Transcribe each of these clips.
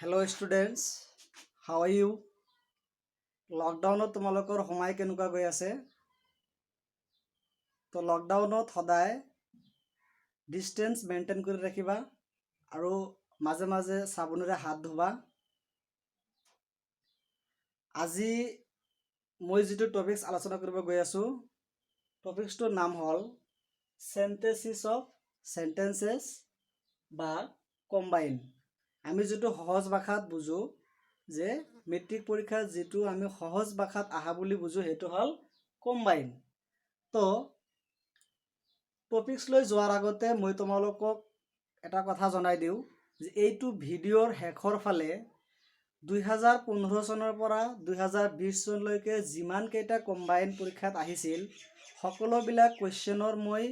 Hello students, how are you? লকডাউনত তোমালোকৰ সময় কেনেকুৱা গৈ আছে? তো লকডাউনত সদায় ডিস্টেন্স মেইনটেইন কৰি ৰাখিবা আৰু মাজে মাজে চাবোনেৰে হাত ধুবা। আজি মই যিটো টপিকস আলোচনা কৰিব গৈ আছো, টপিকসটোৰ নাম হ'ল সেন্টেন্সেস অফ সেন্টেন্সেস বা কম্বাইন। আমি যিটো সহজ ভাষাত বুজো যে মেট্ৰিক পৰীক্ষাত যিটো আমি সহজ ভাষাত আহা বুলি বুজো সেইটো হ'ল কম্বাইন। তো টপিকস লৈ যোৱাৰ আগতে মই তোমালোকক এটা কথা জনাই দিওঁ যে এইটো ভিডিঅ'ৰ শেষৰ ফালে 2015 চনৰ পৰা 2020 চনলৈকে যিমান কেইটা কম্বাইন পৰীক্ষাত আহিছিল সকলোবিলাক কোৱেশ্চনৰ মই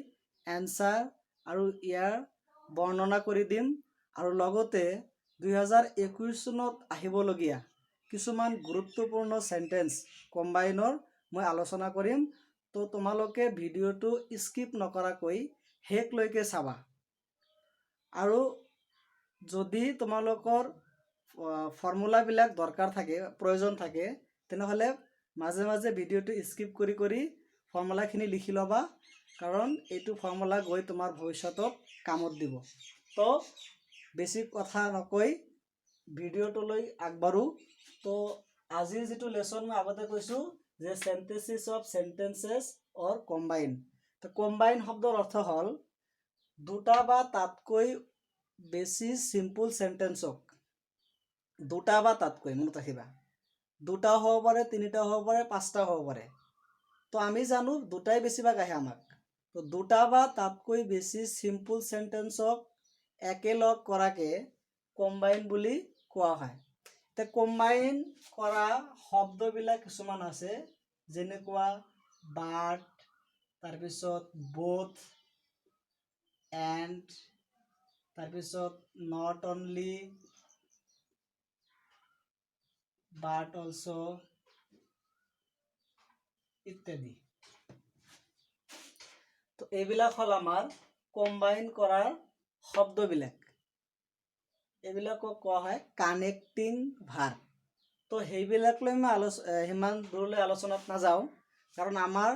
এনসাৰ আৰু ইয়াৰ বৰ্ণনা কৰি দিম আৰু লগতে 2021 চনত আহিবলগীয়া কিছুমান গুৰুত্বপূৰ্ণ সেন্টেন্স কম্বাইনৰ মই আলোচনা কৰিম। তো তোমালোকে ভিডিঅ'টো স্কিপ নকৰাকৈ শেষলৈকে চাবা আৰু যদি তোমালোকৰ ফৰ্মুলাবিলাক দৰকাৰ থাকে প্ৰয়োজন থাকে তেনেহ'লে মাজে মাজে ভিডিঅ'টো স্কিপ কৰি ফৰ্মুলাখিনি লিখি ল'বা, কাৰণ এইটো ফৰ্মুলা গৈ তোমাৰ ভৱিষ্যতত কামত দিব। তো বেছি কথা নকৈ ভিডিঅ'টোলৈ আগবাঢ়ো। তো আজিৰ যিটো লেসন মই আগতে কৈছো যে sentences of sentences or combine. তো কম্বাইন শব্দৰ অৰ্থ হ'ল দুটা বা তাতকৈ বেছি সিম্পল সেন্টেন্সক দুটা বা তাতকৈ মনত ৰাখিবা, দুটা হ'ব পাৰে, তিনিটা হ'ব পাৰে, পাঁচটা হ'ব পাৰে। তো আমি জানো দুটাই বেছিভাগ আহে আমাক। তো দুটা বা তাতকৈ বেছি সিম্পল সেন্টেন্সক একেলগ কৰাকে কম্বাইন বুলি কোৱা হয়। তে কম্বাইন কৰা শব্দবিলাক কিছুমান আছে, যেনেকুৱা বাট, তাৰপিছত both, and, তাৰপিছত not only, but also ইত্যাদি। তো এইবিলাক হ'ল আমাৰ কম্বাইন কৰাৰ শব্দবিলাক। এইবিলাকক কোৱা হয় কানেক্টিং ভাৰ্ব। তো সেইবিলাক লৈ মই সিমান দূৰলৈ আলোচনাত নাযাওঁ, কাৰণ আমাৰ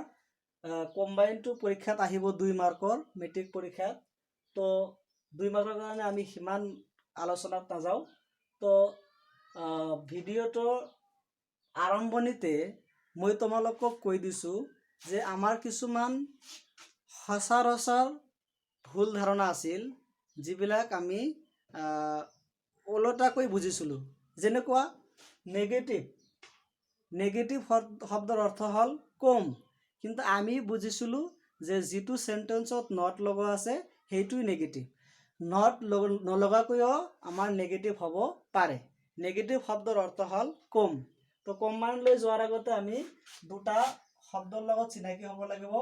কম্বাইনটো পৰীক্ষাত আহিব 2 মাৰ্কৰ মেট্ৰিক পৰীক্ষাত। তো 2 মাৰ্কৰ কাৰণে আমি সিমান আলোচনাত নাযাওঁ। তো ভিডিঅ'টোৰ আৰম্ভণিতে মই তোমালোকক কৈ দিছোঁ যে আমাৰ কিছুমান সচৰাচৰ ভুল ধাৰণা আছিল যিবিলাক আমি ওলোটাকৈ বুজিছিলোঁ। যেনেকুৱা নেগেটিভ শব্দৰ অৰ্থ হ'ল কম, কিন্তু আমি বুজিছিলোঁ যে যিটো সেন্টেন্সত নট লগোৱা আছে সেইটোই নেগেটিভ। নট নলগাকৈও আমাৰ নেগেটিভ হ'ব পাৰে। নেগেটিভ শব্দৰ অৰ্থ হ'ল কম। তো কম্বাইন লৈ যোৱাৰ আগতে আমি দুটা শব্দৰ লগত চিনাকি হ'ব লাগিব,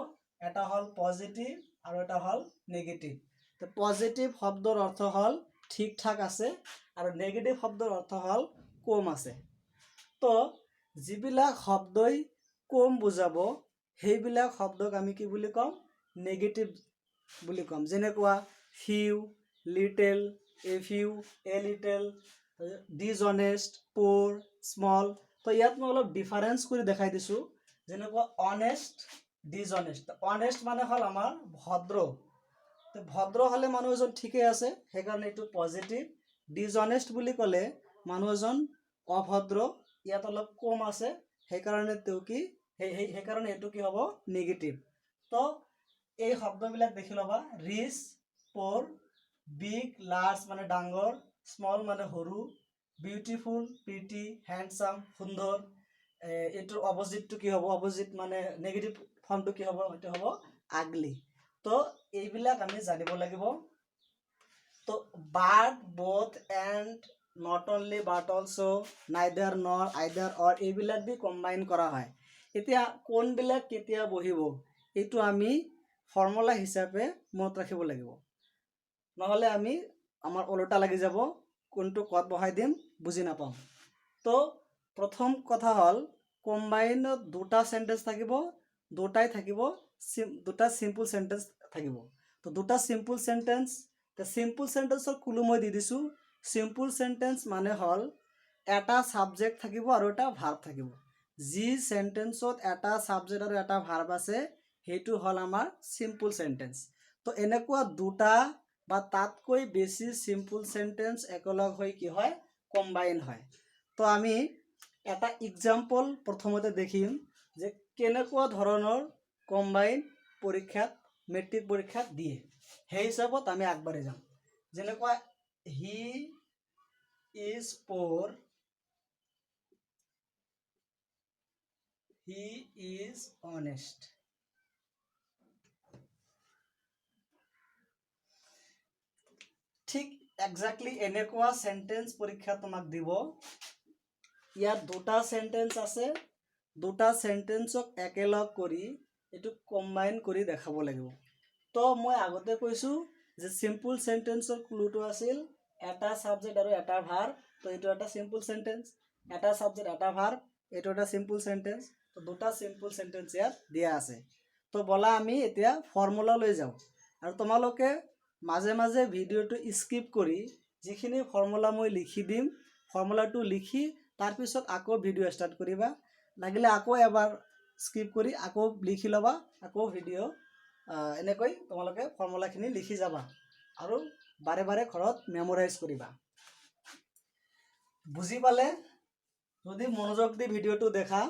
এটা হ'ল পজিটিভ আৰু এটা হ'ল নেগেটিভ। তো পজিটিভ শব্দৰ অৰ্থ হ'ল ঠিক ঠাক আছে আৰু নেগেটিভ শব্দৰ অৰ্থ হ'ল কম আছে। তো যিবিলাক শব্দই কম বুজাব সেইবিলাক শব্দক আমি কি বুলি ক'ম? নেগেটিভ বুলি ক'ম। যেনেকুৱা few, little, a few, a little, dishonest, poor, small. তো ইয়াত মই অলপ ডিফাৰেন্স কৰি দেখাই দিছোঁ। যেনেকুৱা অনেষ্ট, ডিজনেষ্ট। অনেষ্ট মানে হ'ল আমাৰ ভদ্ৰ। তো ভদ্ৰ হ'লে মানুহ এজন ঠিকে আছে, সেইকাৰণে এইটো পজিটিভ। ডিজনেষ্ট বুলি ক'লে মানুহ এজন অভদ্ৰ, ইয়াত অলপ কম আছে, সেইকাৰণে এইটো কি হ'ব? নেগেটিভ। তো এই শব্দবিলাক দেখি ল'বা। ৰিচ, প'ৰ, বিগ, লাৰ্জ মানে ডাঙৰ, স্মল মানে সৰু, বিউটিফুল, প্ৰিটি, হেণ্ডচাম সুন্দৰ। এইটোৰ অপজিটটো কি হ'ব? অপজিট মানে নেগেটিভ ফৰ্মটো কি হ'ব? এইটো হ'ব আগলি। তো এইবিলাক আমি জানিব লাগিব। তো বাট, both, and, not only but also, neither nor, either or এইবিলাক দি কম্বাইন কৰা হয়। এতিয়া কোনবিলাক কেতিয়া বহিব এইটো আমি ফৰ্মুলা হিচাপে মনত ৰাখিব লাগিব, নহ'লে আমাৰ ওলোটা লাগি যাব, কোনটো ক'ত বহাই দিম বুজি নাপাম। তো প্ৰথম কথা হ'ল কম্বাইনত দুটা সেন্টেন্স থাকিব, দুটা সিম্পল সেন্টেন্স থাকিব। তো দুটা সিম্পল সেন্টেন্স, সিম্পল সেন্টেন্সৰ ক্লু মই দি দিছোঁ। সিম্পল সেন্টেন্স মানে হল এটা সাবজেক্ট থাকিব আৰু এটা ভাৰ্ব থাকিব। যি সেন্টেন্সত এটা সাবজেক্ট আৰু এটা ভাৰ্ব আছে সেইটো হল আমাৰ সিম্পল সেন্টেন্স। তো এনেকুৱা দুটা বা তাতকৈ বেছি সিম্পল সেন্টেন্স একেলগ হৈ কি হয় কম্বাইন হয়। তো আমি এটা এক্সাম্পল প্ৰথমতে দেখিম যে কেনেকুৱা ধৰণৰ কম্বাইন পৰীক্ষাত মেট্ৰিক পৰীক্ষাত দিয়ে, সেই হিচাপত আমি আগবাঢ়ি যাম। যেনেকুৱা he is poor, he is honest. ঠিক এক্সাক্টলি এনেকুৱা সেন্টেন্স পৰীক্ষা তোমাক দিব। ইয়াত দুটা সেন্টেন্স আছে, দুটা সেন্টেন্সক একেলগ কৰি এটো কম্বাইন কৰি দেখাব লাগিব। তো মই আগতে কৈছো যে সিম্পল সেন্টেন্সৰ ক্লুটো আছিল এটা সাবজেক্ট আৰু এটা ভার্ব। তো এটো এটা সিম্পল সেন্টেন্স, এটা সাবজেক্ট এটা ভার্ব, এটো এটা সিম্পল সেন্টেন্স। তো দুটা সিম্পল সেন্টেন্স ইয়াত দিয়া আছে। তো বলা আমি এতিয়া ফৰ্মুলা লৈ যাওঁ আৰু তোমালোকে মাজে মাজে ভিডিওটো স্কিপ কৰি যিখিনি ফৰ্মুলা মই লিখি দিম ফৰ্মুলাটো লিখি তাৰ পিছত আকৌ ভিডিও স্টাৰ্ট কৰিবা। লাগিলে আকৌ এবাৰ স্কিপ কৰি আকৌ লিখি ল'বা, আকৌ ভিডিও এনেকৈ তোমালোকে ফৰ্মুলাখিনি লিখি যাবা আৰু বাৰে বাৰে ঘৰত মেমোৰাইজ কৰিবা। বুজি পালে? যদি মনোযোগ দি ভিডিওটো দেখা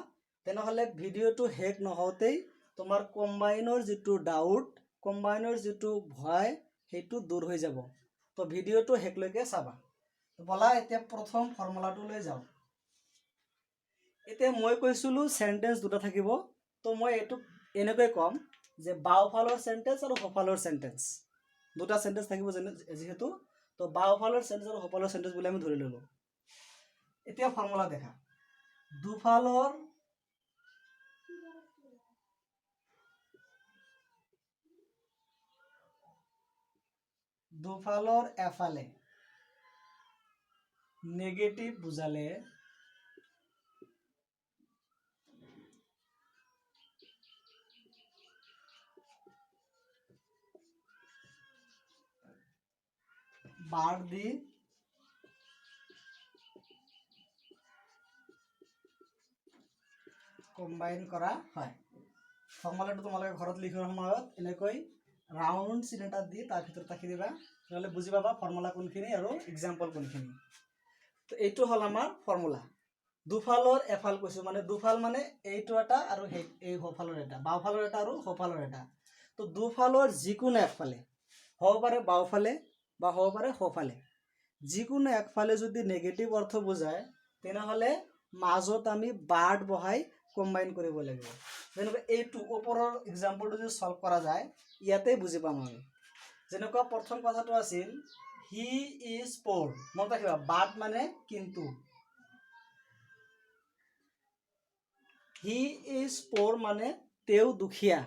তেনেহলে ভিডিওটো শেষ নহওঁতেই তোমাৰ কম্বাইনৰ যিটো ডাউট, কম্বাইনৰ যিটো ভয় সেইটো দূৰ হৈ যাব। তো ভিডিওটো শেষলৈকে চাবা। বলা এতিয়া প্ৰথম ফৰ্মুলাটো লৈ যাওঁ। এতিয়া মই কৈছিলো সেন্টেন্স দুটা থাকিব। তো মই এটো এনেকৈ কম যে বাওফালৰ সেন্টেন্স আৰু সোঁফালৰ সেন্টেন্স দুটা সেন্টেন্স থাকিব যেহেতু। তো বাওফালৰ সেন্টেন্স আৰু সোঁফালৰ সেন্টেন্স বুলি আমি ধৰি ললো। এতিয়া ফৰ্মুলা দেখা। দুফালৰ এফালে নেগেটিভ বুজালে বাৰ দি কম্বাইন কৰা হয়। ফৰ্মুলাটো তোমালোকে ঘৰত লিখাৰ সময়ত এনেকৈ ৰাউন্ড চিন এটা দি তাৰ ভিতৰত ৰাখি দিবা, নহলে বুজি পাবা ফৰ্মুলা কোনখিনি আৰু এক্সাম্পল কোনখিনি। তো এইটো হল আমাৰ ফৰ্মুলা। দুফালৰ এফাল কৈছো মানে দুফাল মানে এইটো এটা আৰু এই সোঁফালৰ এটা, বাওফালৰ এটা আৰু সোঁফালৰ এটা। তো দুফালৰ যিকোনো একফালে হ'ব পাৰে বাওফালে বা হ'ব পাৰে সোঁফালে, যিকোনো একফালে যদি নেগেটিভ অৰ্থ বুজায় তেনেহলে মাজত আমি বাৰ্ড বহাই কম্বাইন কৰিব লাগিব। যেনেকৈ এইটো ওপৰৰ এক্সাম্পলটো যদি সলভ কৰা যায় ইয়াতে বুজি পাম আমি। যেনেকুৱা প্ৰথম কথাটো আছিল হি ইজ পোৰ, মনত ৰাখিবা বাট মানে কিন্তু। হি ইজ পোৰ মানে তেওঁ দুখীয়া।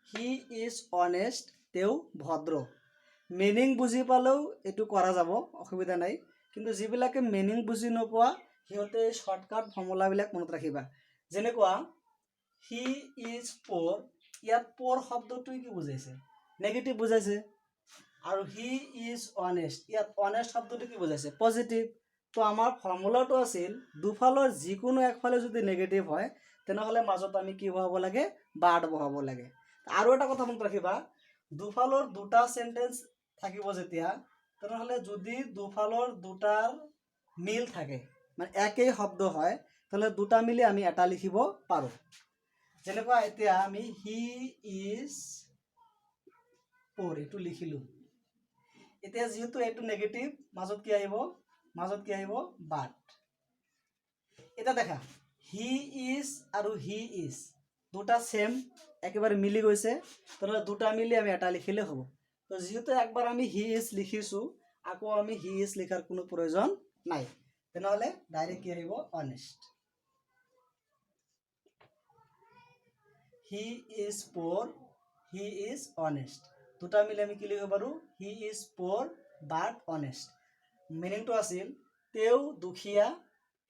হি ইজ অনেষ্ট তেওঁ ভদ্ৰ। মিনিং বুজি পালেও এইটো কৰা যাব, অসুবিধা নাই। কিন্তু যিবিলাকে মিনিং বুজি নোপোৱা সিহঁতে শৰ্টকাট ফৰ্মুলাবিলাক মনত ৰাখিবা। যেনেকুৱা হি ইজ পোৰ, ইয়াত পোৰ শব্দটোৱে কি বুজাইছে নেগেটিভ বুজাইছে। আৰু হি ইজ অনেষ্ট, ইয়াত অনেষ্ট শব্দটো কি বুজাইছে পজিটিভ। তো আমাৰ ফৰ্মুলাটো আছিল দুফালৰ যিকোনো একফালে যদি নেগেটিভ হয় তেনেহলে মাজত আমি কি বহাব লাগে বাৰ্ড বহাব লাগে। আৰু এটা কথা মনত ৰাখিবা, দুফালৰ দুটা সেন্টেন্স থাকিব যেতিয়া তেনেহলে যদি দুফালৰ দুটাৰ মিল থাকে মানে একেই শব্দ হয় তাহলে দুটা মিলি আমি এটা লিখিব পাৰো। যেনেকুৱা এতিয়া আমি হি ইজ পোৰ এইটো লিখিলো। এতিয়া যেহেতু এইটো নেগেটিভ মাজত কি আহিব বাট। এটা দেখা হি ইজ আৰু হি ইজ দুটা সেম একেবাৰে মিলি গৈছে, তাহলে দুটা মিলি আমি এটা লিখিলে হ'ব। তো যেহেতু একবার আমি হি ইজ লিখিছো আকৌ আমি হি ইজ লিখার কোনো প্রয়োজন নাই, তেনেহলে ডাইরেক্ট কি আহিব honest. He is poor, he is honest দুটা মিলি আমি কি লিখিব পাৰো হি ইজ পোৰ বাট অনেষ্ট। মিনিংটো আছিল তেওঁ দুখীয়া,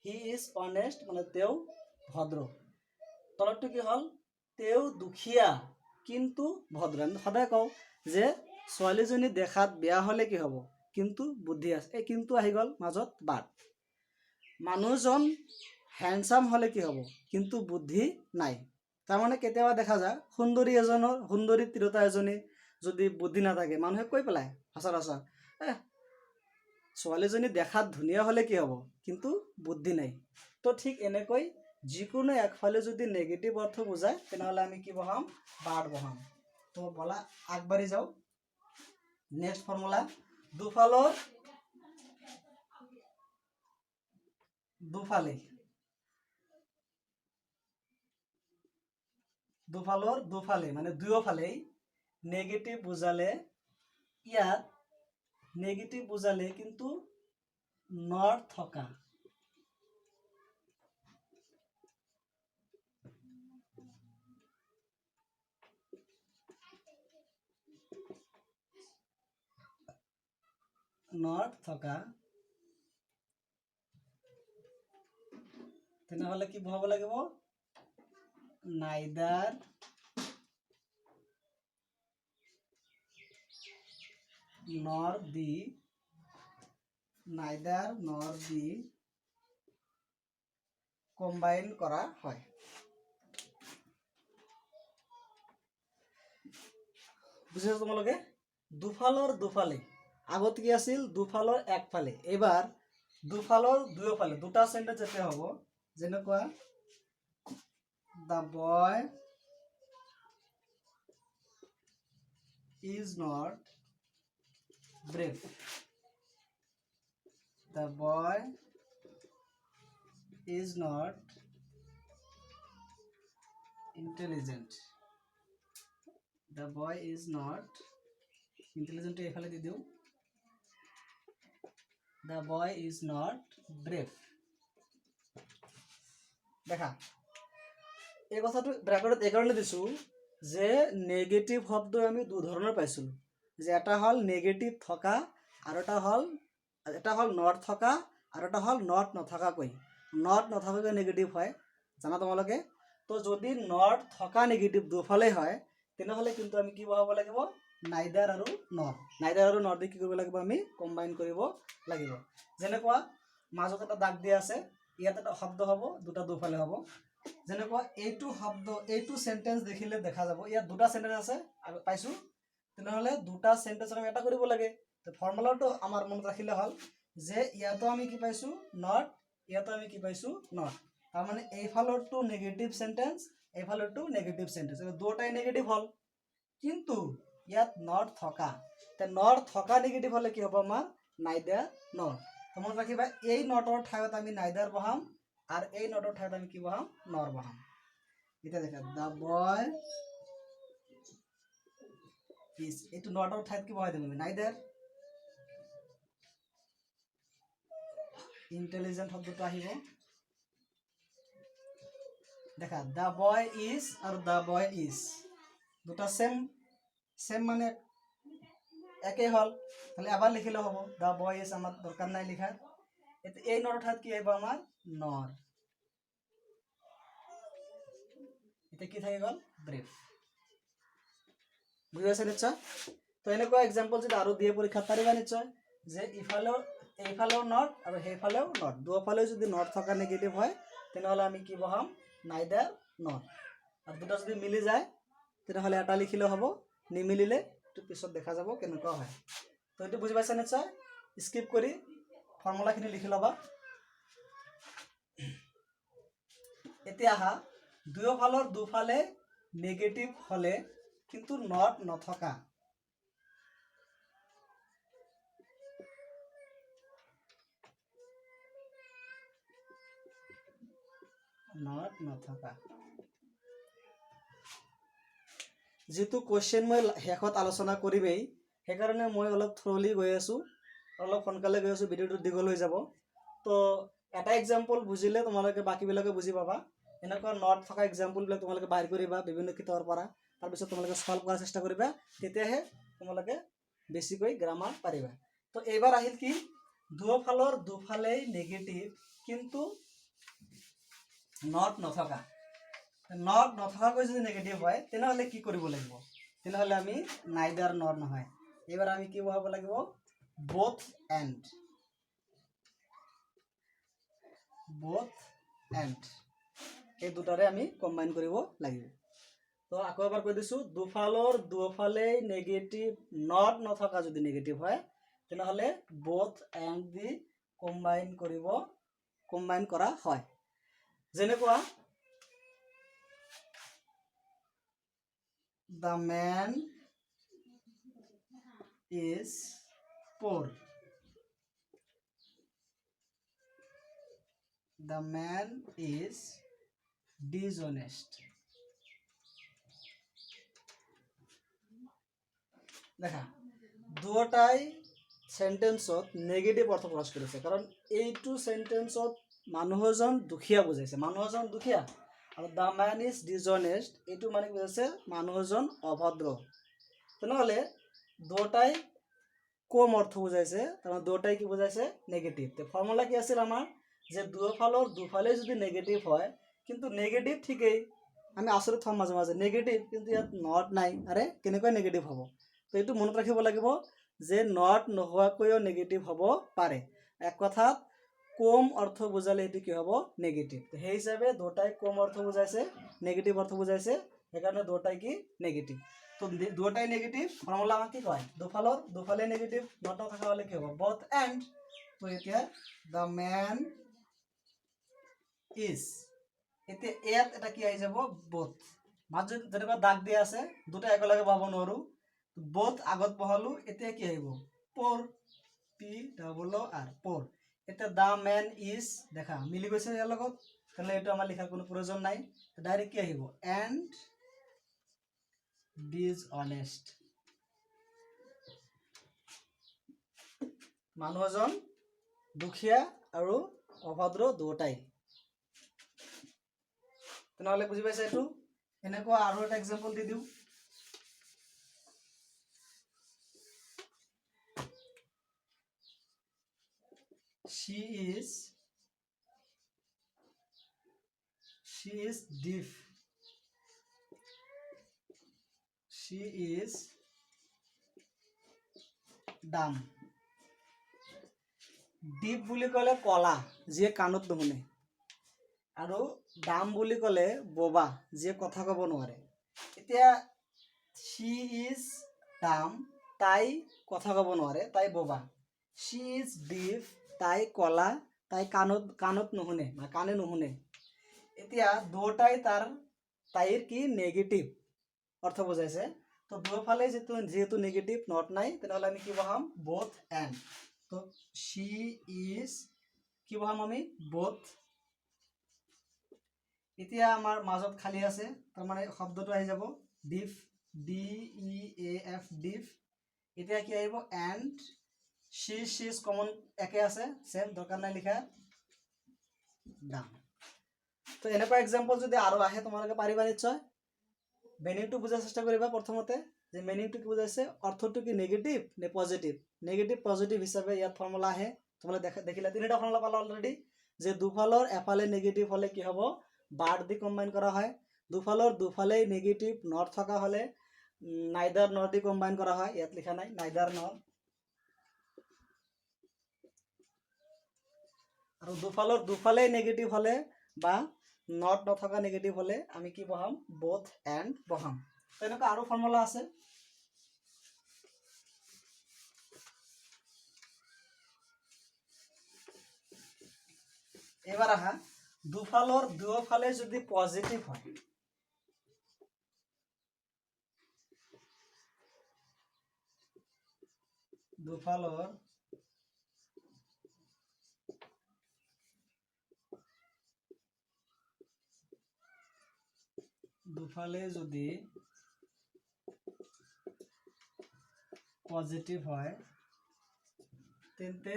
হি ইজ অনেষ্ট মানে তেওঁ ভদ্ৰ। তলতটো কি হল তেওঁ দুখীয়া কিন্তু ভদ্ৰ। আমি সদায় কওঁ যে ছোৱালীজনী দেখাত বেয়া হলে কি হ'ব কিন্তু বুদ্ধি আছে। এই কিন্তু আহি গ'ল মাজত বাট। মানুহজন হ্যান্ডসাম হলে কি হ'ব, কিন্তু বুদ্ধি নাই। তাৰমানে কেতিয়াবা দেখা যায় সুন্দৰী তিৰোতা এজনী যদি বুদ্ধি নাথাকে, মানুহে কৈ পেলায় সচৰাচৰ, ছোৱালীজনী দেখাত ধুনীয়া হলে কি হ'ব, কিন্তু বুদ্ধি নাই। তো ঠিক এনেকৈ যিকোনো একফালে যদি নেগেটিভ অৰ্থ বুজায় তেনেহ'লে আমি কি বহাম, বাট বহাম। তো বলা আগবাঢ়ি যাওঁ। নেক্সট ফৰ্মুলা, দুফালৰ দুফালে মানে দুয়োফালেই নেগেটিভ বুজালে, ইয়াত নেগেটিভ বুজালে কিন্তু নট থকা, তেনেহ'লে কি বহাব লাগিব, নাইদাৰ nor দি কম্বাইন কৰা হয়। বুজিছা তোমালোকে? দুফালে আগত কি আছিল, দুফালৰ একফালে, এইবাৰ দুফালৰ দুয়োফালে দুটা সেন্টেন্স যেতিয়া হ'ব, যেনেকুৱা the boy is not brave, the boy is not intelligent, the boy is not intelligent এফালে দি দিও, the boy is not brave। দেখা এই কথাটো ব্র্যাকেটত এই কাৰণে দিছো যে নেগেটিভ শব্দ আমি দুই ধৰণৰ পাইছিলো, যে এটা হল নেগেটিভ থকা আৰু এটা হল নট থকা আৰু এটা হল নট নথকাকৈ। নট নথকাকৈ নেগেটিভ হয়, জানা তোমালোকে? তো যদি নট থকা নেগেটিভ দুফালে হয় তেনেহ'লে কিন্তু আমি কি বহাব লাগিব, নাইদাৰ আৰু নট দি কি কৰিব লাগিব, আমি কম্বাইন কৰিব লাগিব। যেনেকুৱা মাজত এটা দাগ দিয়া আছে, ইয়াত এটা শব্দ হ'ব, দুটা দুফালে হ'ব। যেনেকুৱা এইটো সেন্টেন্স দেখিলে দেখা যাব ইয়াত দুটা সেন্টেন্স আছে আৰু পাইছো, তেনেহ'লে দুটা সেন্টেন্স আমি এটা কৰিব লাগে। তো ফৰ্মুলাটো আমাৰ মনত ৰাখিলে হ'ল যে ইয়াতো আমি কি পাইছো, নট, ইয়াতো আমি কি পাইছো, নট। তাৰমানে এইফালৰটো নেগেটিভ সেন্টেন্স, এইফালৰটো নেগেটিভ সেন্টেন্স, দুটাই নেগেটিভ হ'ল, কিন্তু ইয়াত নট থকা। নট থকা নেগেটিভ হলে কি হ'ব, আমাৰ নাইদাৰ নট। মনত ৰাখিবা, এই নটৰ ঠাইত আমি নাইদাৰ বহাম আৰ এই নটৰ ঠাইত আমি কি বহাম, নৰ বহাম। এটা দেখা, দা বয় ইজ, এইটো নটৰ ঠাইত কি বহাই দিম আমি, নাইদাৰ। ইন্টেলিজেন্ট শব্দটো আহিব, দেখা দা বয় ইজ আৰু দা বয় ইজ দুটা সেম মানে একেই হল, তাহলে আবার লিখিলে হ'ব, দা বয় ইজ আমার দরকার নাই লিখার। এই নটৰ ঠাইত কি আহিব, আমাৰ নৰ। এটা কি থাকি গল, ব্ৰেভ। বুঝি পাইছা নিশ্চয়? তো এনেকুৱা এক্সাম্পল যদি আৰু দিয়ে পৰীক্ষাত পাৰিবা নিশ্চয়, যে এইফালেও নট আৰু সেইফালেও নট, দুফালেও যদি নট থকা নেগেটিভ হয় তেনেহ'লে আমি কি বহাম, নাইদাৰ নট। আৰু দুটা যদি মিলি যায় তেনেহ'লে এটা লিখিলে হ'ব, নিমিলিলে এইটো পিছত দেখা যাব কেনেকুৱা হয়। তো এইটো বুজি পাইছা নিশ্চয়? স্কিপ কৰি ফৰ্মুলাখিনি লিখি ল'বা। এতিয়া আহা, দুফালে নেগেটিভ হলে কিন্তু নট নথকা, যেহেতু কোয়েশ্চন মই শেষত আলোচনা কৰিমেই, সেইকাৰণে মই অলপ থ্ৰলি গৈ আছো, অলপ সোনকালে গৈ আছো, ভিডিঅ'টো দীঘল হৈ যাব। তো এটা এক্সাম্পল বুজিলে তোমালোকে বাকীবিলাকে বুজি পাবা। এনেকুৱা নট থকা এক্সাম্পলবিলাক তোমালোকে বাহিৰ কৰিবা বিভিন্ন কিতাপৰ পৰা, তাৰপিছত তোমালোকে সলভ কৰাৰ চেষ্টা কৰিবা, তেতিয়াহে তোমালোকে বেছিকৈ গ্ৰামাৰ পাৰিবা। তো এইবাৰ আহিল কি, দুফালেই নেগেটিভ কিন্তু নট নথকা। নট নথকাকৈ যদি নেগেটিভ হয় তেনেহ'লে কি কৰিব লাগিব, তেনেহ'লে আমি নাইদাৰ নট নহয়, এইবাৰ আমি কি বহাব লাগিব, both and এই দুটাৰে আমি কম্বাইন কৰিব লাগিব। তো আকৌ এবাৰ কৈ দিছোঁ, দুফালেই নেগেটিভ নট নথকা যদি নেগেটিভ হয় তেনেহ'লে both and দি কম্বাইন কৰা হয়। যেনেকুৱা the man is poor, the man is dishonest। দেখা দুটাই সেন্টেন্সত নেগেটিভ অর্থ প্রকাশ করেছে, কারণ এইটো সেন্টেন্সত মানুহ এজন দুখীয়া বুজাইছে, মানুহ এজন দুখীয়া, আৰু দ্য ম্যান ইজ ডিজনেষ্ট এইটো মানে বুজাইছে মানুহ এজন অভদ্ৰ। তেনেহ'লে দুটাই কম অর্থ বুঝাইছে, কারণ দুটাই কি বুঝাইছে নেগেটিভ। তো ফর্মুলা কি আছিল আমার, যে দুফালে যদি নেগেটিভ হয়, কিন্তু নেগেটিভ ঠিকই, আমি আচৰিত হম মাজে মাজে নেগেটিভ কিন্তু ইয়াত নট নাই, আৰে কেনেকৈ নেগেটিভ হ'ব। তো এইটো মনত ৰাখিব লাগিব যে নট নোহোৱাকৈও নেগেটিভ হ'ব পাৰে। এক কথাত কম অর্থ বুঝালে এটি কি হ'ব নেগেটিভ। তো সেই হিসাবে দুটাই কম অর্থ বুঝাইছে, নেগেটিভ অর্থ বুঝাইছে, সেইকাৰণে দুটাই কি নেগেটিভ। তো দুটাই নেগেটিভ, ফর্মুলা আমাক কি কয়, দুফালে নেগেটিভ নট নথকা হলে কি হ'ব both and। তো এতিয়া the man is, এতিয়া ইয়াত এটা কি আহি যাব both, মাজত যেনেকুৱা দাগ দিয়া আছে দুটা একেলগে বহাব নোৱাৰো, both আগত বহালো, এতিয়া কি আহিব poor, POOR poor। এতিয়া the man is দেখা মিলি গৈছে ইয়াৰ লগত, তাহলে এইটো আমাৰ লিখাৰ কোনো প্ৰয়োজন নাই, ডাইৰেক্ট কি আহিব and dishonest। মানুহ এজন দুখীয়া আৰু অভদ্ৰ দুটাই। তেনেহ'লে বুজি পাইছে এইটো। এনেকুৱা আৰু এটা এক্সাম্পল দি দিওঁ, she is deaf, she is dumb। Deep বুলি ক'লে কলা, যিয়ে কাণত নুশুনে, আৰু ডাম বুলি ক'লে বোবা, যিয়ে কথা ক'ব নোৱাৰে। এতিয়া she is dumb, তাই কথা ক'ব নোৱাৰে, তাই বোবা। she is deaf, তাই কলা, তাই কাণত নুশুনে বা কাণে নুশুনে। এতিয়া দুটাই তাইৰ কি নেগেটিভ অৰ্থ বুজাইছে। তো দুফালে যেহেতু নেগেটিভ নট নাই, তেনেহ'লে আমি কি বহাম both and। তো she is কি বহাম আমি both। এতিয়া আমাৰ মাজত খালি আছে, তাৰমানে শব্দটো আহি যাব ডিফ, DEAF ডিফ। এতিয়া কি আহিব and she is কমন একে আছে, সেম দৰকাৰ নাই লিখা ডাম। তো এনেকুৱা এক্সাম্পল যদি আৰু আহে তোমালোকে পাৰিবা নিশ্চয়। মিনিংটো বুজাৰ চেষ্টা কৰিবা প্ৰথমতে, যে মিনিংটো কি বুজাইছে, অৰ্থটো কি নেগেটিভ নে পজিটিভ। নেগেটিভ পজিটিভ হিচাপে ইয়াত ফৰ্মুলা আহে, তোমালোকে দেখিলা তিনিটা ফৰ্মুলা পালা অলৰেডি, যে এফালে নেগেটিভ হলে কি হ'ব বাৰ দি কম্বাইন কৰা হয়, দুফালেই নেগেটিভ নট থকা হলে নাইদাৰ নট দি কম্বাইন কৰা হয়, ইয়াত লিখা নাই নাইদাৰ নট। আৰু দুফালেই নেগেটিভ হলে বা নট নথকা নেগেটিভ হলে আমি কি বহাম both and বহাম। তেনেকুৱা আৰু ফৰ্মুলা আছে। এবার আহা দুফালে যদি পজিটিভ হয়, দুফালে যদি পজিটিভ হয়, তেন্তে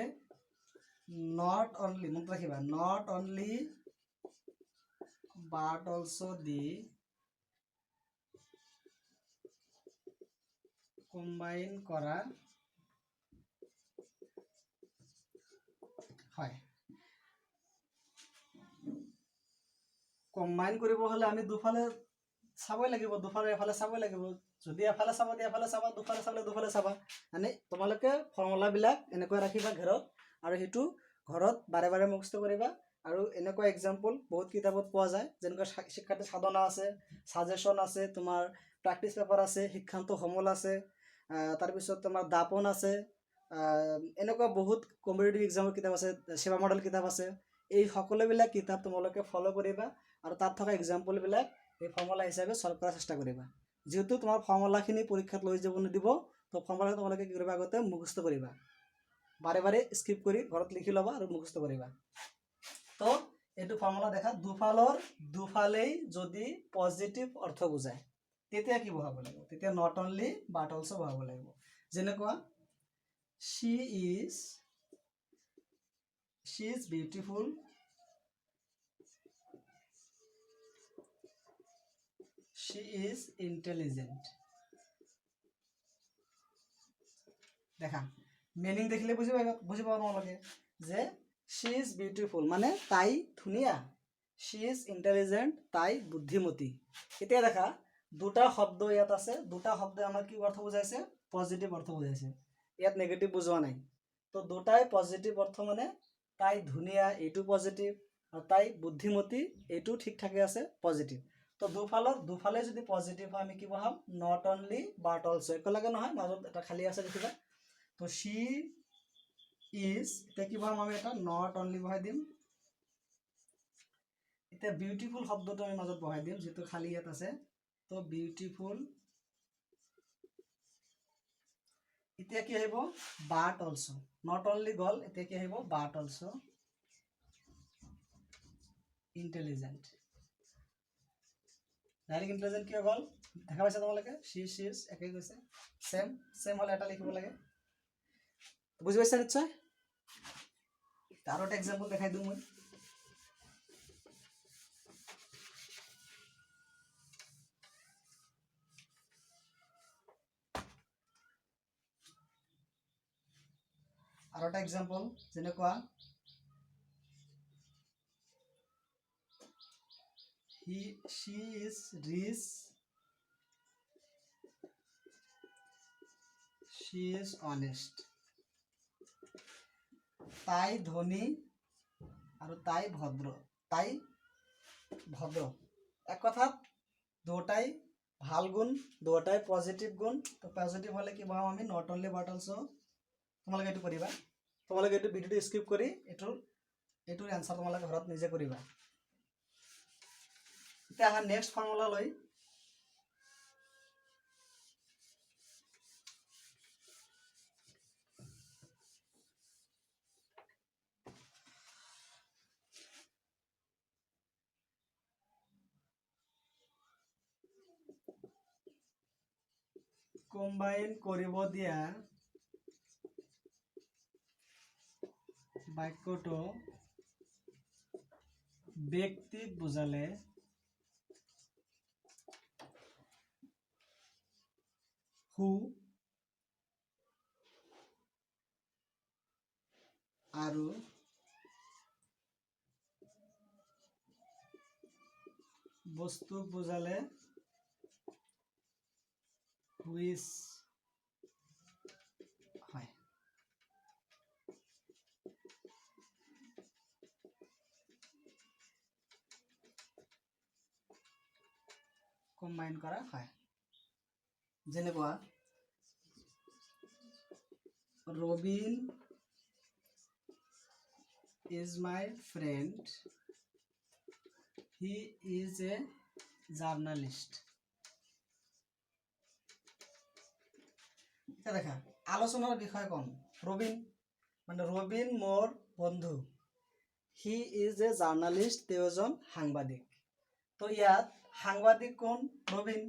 নট অনলি, মনত ৰাখিবা not only but also the combine কৰা হয়। কম্বাইন কৰিব হলে আমি দুফালে চাবই লাগিব, দুফালে এফালে চাবই লাগিব, যদি এফালে চাবা এফালে চাবা, দুফালে চালে দুফালে চাবা, মানে তোমালোকে ফৰ্মুলাবিলাক এনেকৈ ৰাখিবা ঘৰত, আৰু সেইটো ঘৰত বাৰে বাৰে মুখস্থ কৰিবা। আৰু এনেকুৱা এক্সাম্পল বহুত কিতাপত পোৱা যায়, যেনেকুৱা শিক্ষাৰ্থী সাধনা আছে, ছাজেশ্যন আছে, তোমাৰ প্ৰেক্টিছ পেপাৰ আছে, শিক্ষান্ত সমল আছে, তাৰপিছত তোমাৰ দাপন আছে, এনেকুৱা বহুত কম্পিটিটিভ এক্সামৰ কিতাপ আছে, সেৱা মডেল কিতাপ আছে। এই সকলোবিলাক কিতাপ তোমালোকে ফ'ল' কৰিবা, আৰু তাত থকা এক্সাম্পলবিলাক এই ফৰ্মুলা হিচাপে ছল্ভ কৰাৰ চেষ্টা কৰিবা। যেহেতু তোমাৰ ফৰ্মুলাখিনি পৰীক্ষাত লৈ যাব নিদিব, তো ফৰ্মুলা তোমালোকে কি কৰিবা, আগতে মুখস্থ কৰিবা, বাৰে বাৰে স্কিপ কৰি ঘৰত লিখি ল'বা আৰু মুখস্থ কৰিবা। তো এইটো ফৰ্মুলা দেখা, দুফালেই যদি পজিটিভ অৰ্থ বুজায় তেতিয়া কি বহাব লাগিব, তেতিয়া নট অনলি বাট অলছ' বহাব লাগিব। যেনেকুৱা she is beautiful, she is intelligent। দেখা মিনিং দেখিলে বুজি পাব তোমালোকে যে she is beautiful মানে তাই ধুনীয়া, she is intelligent তাই বুদ্ধিমতী। এতিয়া দেখা দুটা শব্দ ইয়াত আছে, দুটা শব্দ আমাৰ কি অৰ্থ বুজাইছে, পজিটিভ অৰ্থ বুজাইছে, ইয়াত নেগেটিভ বুজোৱা নাই। তো দুটাই পজিটিভ অৰ্থ, মানে তাই ধুনীয়া এইটো পজিটিভ, আৰু তাই বুদ্ধিমতী এইটো ঠিক ঠাকে আছে পজিটিভ। তো দুফালে যদি পজিটিভ হয় আমি কি বহাম, নট অনলি বাট অলছ', একেলগে নহয়, মাজত এটা খালী আছে দেখিবা। তো she is, এতিয়া কি বহাম আমি, এটা নট অনলি বহাই দিম। এতিয়া বিউটিফুল শব্দটো আমি মাজত বহাই দিম, যিটো খালী ইয়াত আছে। তো বিউটিফুল, এতিয়া কি আহিব, বাট অলছ', নট অনলি গ'ল, এতিয়া কি আহিব, বাট অলছ' ইণ্টেলিজেণ্ট। ডাইৰেক্ট ইণ্টেলিজেণ্ট কিয় গ'ল দেখা পাইছা তোমালোকে, she is একেই গৈছে, চেম হ'লে এটা লিখিব লাগে, বুজি পাইছা নিশ্চয়। আৰু এটা এক্সাম্পল দেখাই দিওঁ মই। আৰু এটা এক্সাম্পল যেনেকুৱা she is rich, she is honest। তাই ধনী আৰু তাই ভদ্ৰ, এক কথাত দুটাই ভাল গুণ, দুটাই পজিটিভ গুণ। তো পজিটিভ হ'লে কি বহাম আমি, নট অনলি বাট অলছ'। তোমালোকে এইটো কৰিবা, তোমালোকে এইটো ভিডিঅ'টো স্কিপ কৰি এইটোৰ এনচাৰ তোমালোকে ঘৰত নিজে কৰিবা। এতিয়া আহা নেক্সট ফৰ্মুলা লৈ। কম্বাইন কৰিব দিয়া বাক্যটো ব্যক্তিক বুজালে হু আৰু বস্তুক বুজালে হুইচ হয়। কম্বাইন কৰা হয়, যেনেকুৱা Robin is my friend, he is a journalist। দেখা আলোচনাৰ বিষয় কম, ৰবিন মানে ৰবিন মোৰ বন্ধু, he is a journalist তেওঁ এজন সাংবাদিক। তো ইয়াত সাংবাদিক কোন, ৰবিন,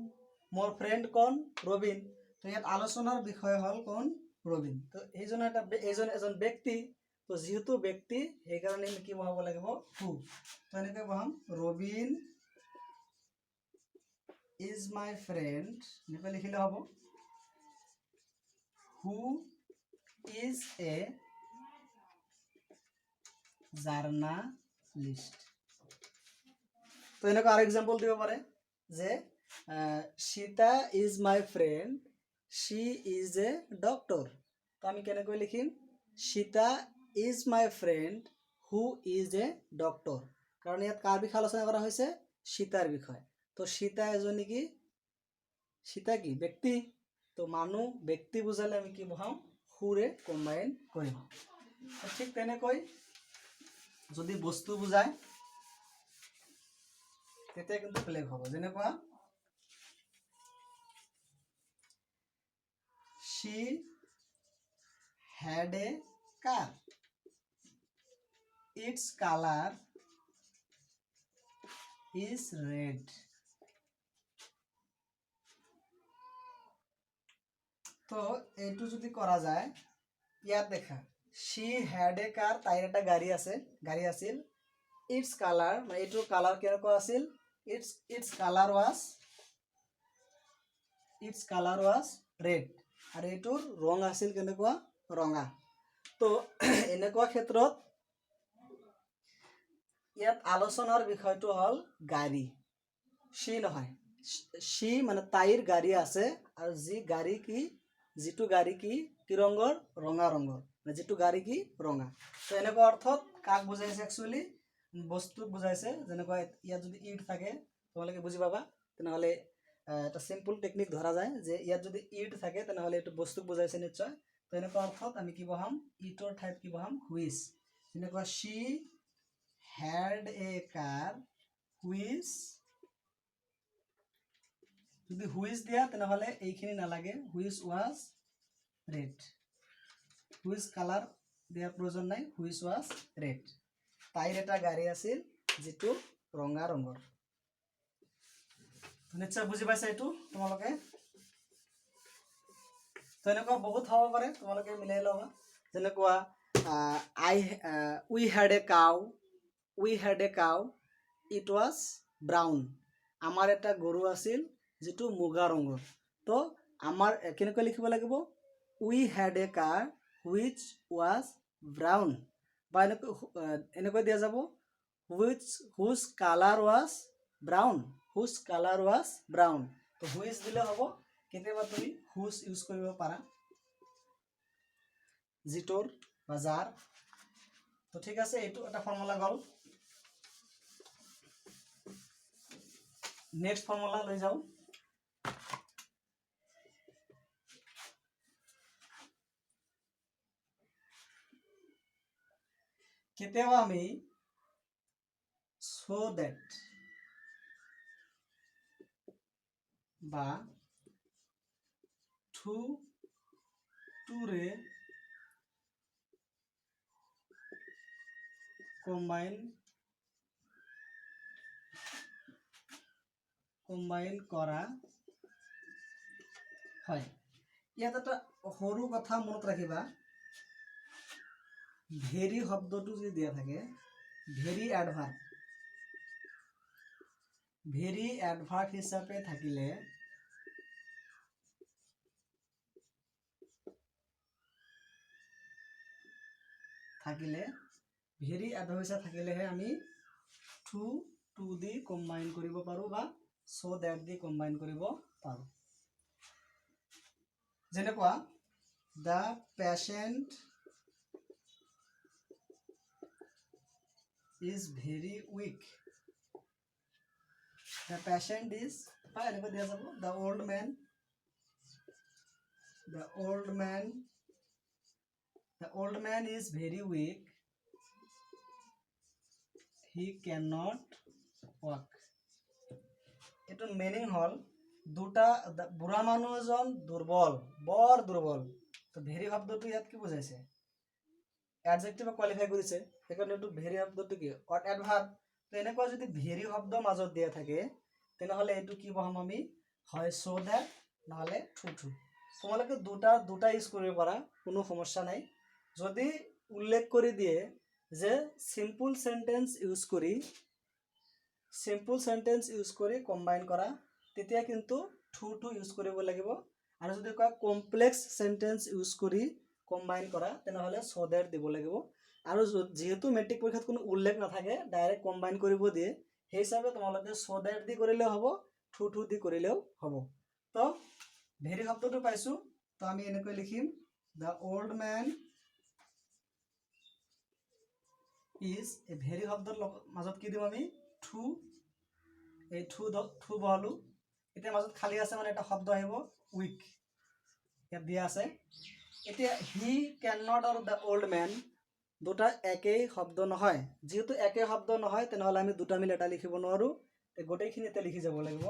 মোৰ ফ্ৰেণ্ড কোন, ৰবিন। তো ইয়াত আলোচনাৰ বিষয় হ'ল কোন, ৰবিন। তো এইজন এজন ব্যক্তি, তো যিহেতু ব্যক্তি সেইকাৰণে আমি কি বহাব লাগিব, হু। তো এনেকৈ বহাম, ৰবিন ইজ মাই ফ্ৰেণ্ড, এনেকৈ লিখিলে হ'ব, হু ইজ এ জাৰ্নালিষ্ট। তো এনেকুৱা আৰু এক্সাম্পল দিব পাৰে যে সীতা ইজ মাই ফ্ৰেণ্ড, শি ইজ এ ডক্টৰ। তো আমি কেনেকৈ লিখিম? Sita is my friend who is a doctor. কাৰণ ইয়াত কাৰ বিষয়ে আলোচনা কৰা হৈছে? সীতাৰ বিষয়ে। তো সীতা এজনী কি? সীতা কি? ব্যক্তি। তো মানুহ ব্যক্তি বুজালে আমি কি বহাম? হুৰে কম্বাইন কৰিম। ঠিক তেনেকৈ যদি বস্তু বুজায় তেতিয়া কিন্তু বেলেগ হ'ব। যেনেকুৱা she had a car, its color is red. তো এইটো যদি কৰা যায়, ইয়াত দেখা she had a car, তাইৰ এটা গাড়ী আছে, গাড়ী আছিল। its color, মানে এইটোৰ কালাৰ কেনেকুৱা আছিল? its color was red, আৰু এইটোৰ ৰং আছিল কেনেকুৱা? ৰঙা। তো এনেকুৱা ক্ষেত্ৰত ইয়াত আলোচনাৰ বিষয়টো হ'ল গাড়ী, সি নহয়। সি মানে তাইৰ গাড়ী আছে, আৰু যিটো গাড়ী কি ৰঙৰ? ৰঙা ৰঙৰ, মানে যিটো গাড়ী কি ৰঙা। তো এনেকুৱা অৰ্থত কাক বুজাইছে? একচুৱেলি বস্তুক বুজাইছে। যেনেকুৱা ইয়াত যদি ইট থাকে তোমালোকে বুজি পাবা, তেনেহ'লে এটা চিম্পল টেকনিক ধৰা যায় যে ইয়াত যদি ইট থাকে তেনেহ'লে এইটো বস্তুক বুজাইছে নিশ্চয়। তো এনেকুৱা অৰ্থত আমি কি বহাম? ইটৰ ঠাইত কি বহাম? হুইচ। যেনেকুৱা she had a car which, যদি হুইচ দিয়া তেনেহ'লে এইখিনি নালাগে, which was red। Which colour দিয়াৰ প্ৰয়োজন নাই, হুইচ was red। তাইৰ এটা গাড়ী আছিল যিটো ৰঙা ৰঙৰ। নিশ্চয় বুজি পাইছা এইটো তোমালোকে? তো এনেকুৱা বহুত হ'ব পাৰে, তোমালোকে মিলাই ল'বা। যেনেকুৱা we had a cow, it was brown। আমাৰ এটা গৰু আছিল যিটো মুগা ৰঙৰ। তো আমাৰ কেনেকৈ লিখিব লাগিব? we had a car which was brown, বা এনেকৈ দিয়া যাব whose color was brown, তো হুইচ দিলে হ'ব। কেতিয়াবা তুমি হুজ ইউজ কৰিব পাৰা, যিটোৰ বা যাৰ। তো ঠিক আছে, এইটো এটা ফৰ্মুলা গ'ল। নেক্সট ফৰ্মুলা লৈ যাওঁ। কেতিয়াবা আমি so that বা টুৰে কম্বাইন কৰা হয়। ইয়াত এটা সৰু কথা মনত ৰাখিবা, ভেৰি শব্দটো যদি দিয়া থাকে, ভেৰি এডভাৰ্ব হিচাপে থাকিলে ভেৰি এডভাৰ্ব হিচাপে থাকিলেহে আমি টু দি কম্বাইন কৰিব পাৰোঁ, বা so that দি কম্বাইন কৰিব পাৰোঁ। যেনেকুৱা the patient is very weak, the patient is, বা এনেকৈ দিয়া যাব the old man is very weak, he cannot walk। এইটো মিনিং হ'ল বুঢ়া মানুহ এজন দুৰ্বল, বৰ দুৰ্বল। তো ভেৰি শব্দটো ইয়াত কি বুজাইছে? এডজেক্টিভ কোৱালিফাই কৰিছে, সেইকাৰণে এইটো ভেৰি শব্দটো কি? এডভাৰ্ব। তো এনেকুৱা যদি ভেৰি শব্দ মাজত দিয়া থাকে তেনেহ'লে এইটো কি বহাম আমি? হয় so that, নহ'লে টু। তোমালোকে দুটা ইউজ কৰিব পাৰা, কোনো সমস্যা নাই। যদি উল্লেখ কৰি দিয়ে যে চিম্পল চেণ্টেন্স ইউজ কৰি কম্বাইন কৰা, তেতিয়া কিন্তু টু ইউজ কৰিব লাগিব। আৰু যদি কয় কমপ্লেক্স চেণ্টেন্স ইউজ কৰি কম্বাইন কৰা তেনেহ'লে so that দিব লাগিব। আৰু যিহেতু মেট্ৰিক পৰীক্ষাত কোনো উল্লেখ নাথাকে, ডাইৰেক্ট কম্বাইন কৰিব দিয়ে, সেই হিচাপে তোমালোকে so that দি কৰিলে হ'ব, টু টু দি কৰিলেও হ'ব। তো ভেৰি শব্দটো পাইছোঁ, তো আমি এনেকৈ লিখিম দ্য অল্ড মেন ইজ, এই ভেৰি শব্দৰ মাজত কি দিম আমি টু, এই টু বহালোঁ। এতিয়া মাজত খালী আছে মানে এটা শব্দ আহিব উইক, ইয়াত দিয়া আছে। এতিয়া হি কেন নট আৰু দ্য অল্ড মেন দুটা একেই শব্দ নহয়, যেহেতু একে শব্দ নহয় তেনেহ'লে আমি দুটা মিলি এটা লিখিব নোৱাৰোঁ, গোটেইখিনি এতিয়া লিখি যাব লাগিব।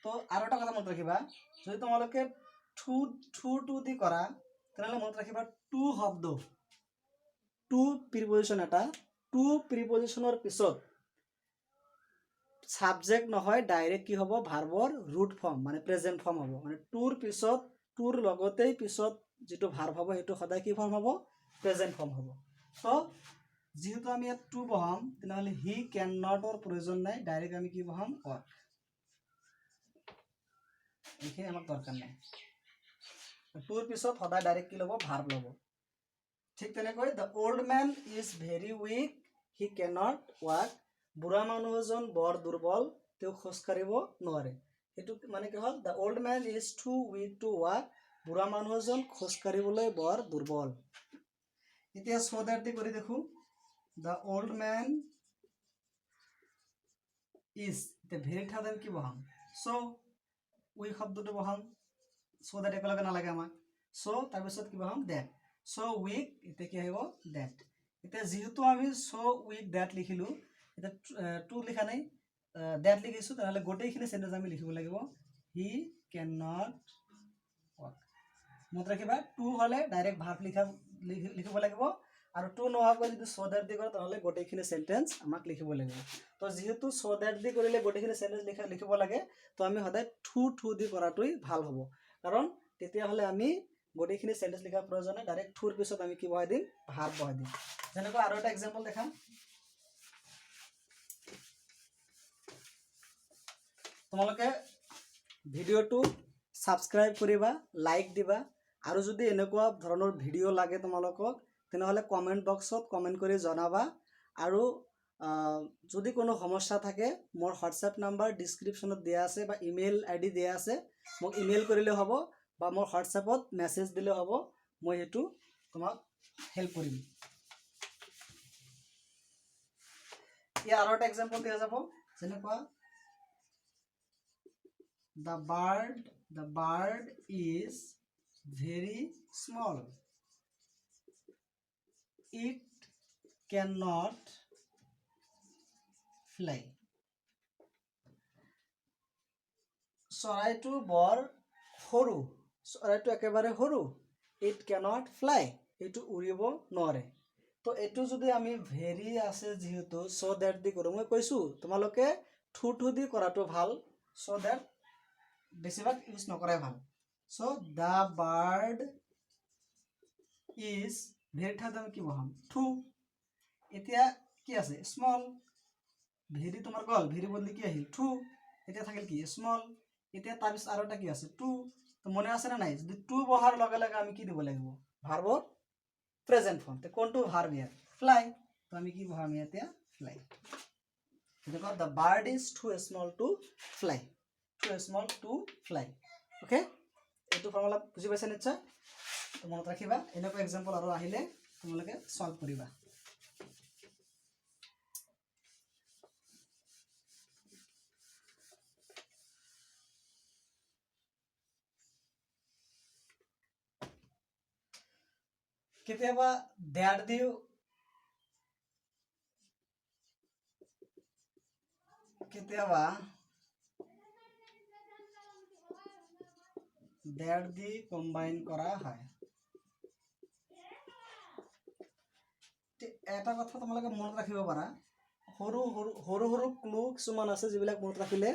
তো আৰু এটা কথা মনত ৰাখিবা, যদি তোমালোকে টু দি কৰা তেনেহ'লে মনত ৰাখিবা টু শব্দ, টু প্ৰিপজিশ্যন এটা, টু প্ৰিপজিশ্যনৰ পিছত ছাবজেক্ট নহয়, ডাইৰেক্ট কি হ'ব ভাৰ্বৰ ৰুট ফৰ্ম মানে প্ৰেজেণ্ট ফৰ্ম হ'ব। মানে টুৰ পিছত, টুৰ লগতেই পিছত যিটো ভাৰ্ব হ'ব সেইটো সদায় কি ফৰ্ম হ'ব, প্ৰেজেণ্ট ফৰ্ম হ'ব। তো যেহেতু আমি ইয়াত টু বহাম তেনেহ'লে হি কেন নটৰ প্ৰয়োজন নাই, ডাইৰেক্ট আমি কি বহাম ৱৰ্ক, এইখিনি আমাক দৰকাৰ নাই। টুৰ পিছত সদায় ডাইৰেক্ট কি ল'ব ভাৰ্ব ল'ব। ঠিক তেনেকৈ the old men is very weak he can not walk, বুঢ়া মানুহ এজন বৰ দুৰ্বল তেওঁ খোজ কাঢ়িব নোৱাৰে। সেইটো মানে কি হ'ল the old men is too weak to walk, বুঢ়া মানুহ এজন খোজ কাঢ়িবলৈ বৰ দুৰ্বল। এতিয়া চ' ডেট দি কৰি দেখোঁ দ্য অল্ড মেন ইজ, এতিয়া ভেৰি ঠাইত আমি কি বহাম চ', উইক শব্দটো বহাম, চ' ডেট একেলগে নালাগে আমাক। চ' তাৰপিছত কি বহাম ডেট, চ' উইক, এতিয়া কি আহিব ডেট। এতিয়া যিহেতু আমি চ' উইক ডেট লিখিলোঁ, এতিয়া টু লিখা নাই, ডেট লিখিছোঁ, তেনেহ'লে গোটেইখিনি চেণ্টেঞ্চ আমি লিখিব লাগিব হি কেন নট ৱাক। মনত ৰাখিবা টু হ'লে ডাইৰেক্ট ভাৰ্ব লিখিব লাগিব, আৰু টু নোহোৱাকৈ যদি চ' ডেট দি কৰে তেনেহ'লে গোটেইখিনি চেণ্টেঞ্চ আমাক লিখিব লাগিব। তো যিহেতু চ' ডেট দি কৰিলে গোটেইখিনি চেণ্টেঞ্চ লিখিব লাগে, তো আমি সদায় টু দি কৰাটোৱেই ভাল হ'ব, কাৰণ তেতিয়াহ'লে আমি গোটেইখিনি চেণ্টেঞ্চ লিখাৰ প্ৰয়োজন নাই, ডাইৰেক্ট টুৰ পিছত আমি কি বহাই দিম ভাৰ্ব বহাই দিম। যেনেকৈ আৰু এটা এক্সাম্পল দেখাম, তোমালোকে ভিডিঅ'টো ছাবস্ক্ৰাইব কৰিবা, লাইক দিবা, আৰু যদি এনেকুৱা ধৰণৰ ভিডিঅ' লাগে তোমালোকক তেনেহ'লে কমেণ্ট বক্সত কমেণ্ট কৰি জনাবা। আৰু যদি কোনো সমস্যা থাকে মোৰ হোৱাটছএপ নাম্বাৰ ডিছক্ৰিপশ্যনত দিয়া আছে বা ইমেইল ID দিয়া আছে, মোক ইমেইল কৰিলে হ'ব বা মোৰ হোৱাটছএপত মেছেজ দিলে হ'ব, মই সেইটো তোমাক হেল্প কৰিম। ইয়াৰ আৰু এটা এক্সাম্পল দিয়া যাব, যেনেকুৱা the bird is very small, it cannot fly, চৰাইটো বৰ সৰু, চৰাইটো একেবাৰে সৰু, it cannot fly, এইটো উৰিব নোৱাৰে। তো এইটো যদি আমি ভেৰি আছে যিহেতু চ' ডেট দি কৰোঁ, মই কৈছোঁ তোমালোকে টু দি কৰাটো ভাল, চ' ডেট বেছিভাগ ইউজ নকৰাই ভাল। চ' দ্য বাৰ্ড ইজ, ভেৰি ঠাইত আমি কি বহাম টু, এতিয়া কি আছে স্মল, ভেৰি তোমাৰ গ'ল, ভেৰি বদলি কি আহিল টু, এতিয়া থাকিল কি স্মল, এতিয়া তাৰপিছত আৰু এটা কি আছে টু। তো মনে আছে নে নাই, যদি টু বহাৰ লগে লগে আমি কি দিব লাগিব ভাৰ্বৰ প্ৰেজেণ্ট ফৰ্ম, কোনটো ভাৰ্ব ইয়াত ফ্লাই, তো আমি কি বহাম এতিয়া ফ্লাই। যেনেকুৱা the bird is too small to fly, too small to fly. Okay, এইটো ফৰ্মুলা বুজি পাইছা নিশ্চয়, তো মনত ৰাখিবা, এনেকুৱা এক্সাম্পল আৰু আহিলে তোমালোকে সলভ কৰিবা। কেতিয়াবা ডেট দিও, কেতিয়াবা ডেট দি কম্বাইন কৰা হয়। এটা কথা তোমালোকে মনত ৰাখিব পাৰা, সৰু সৰু ক্লু কিছুমান আছে যিবিলাক মনত ৰাখিলে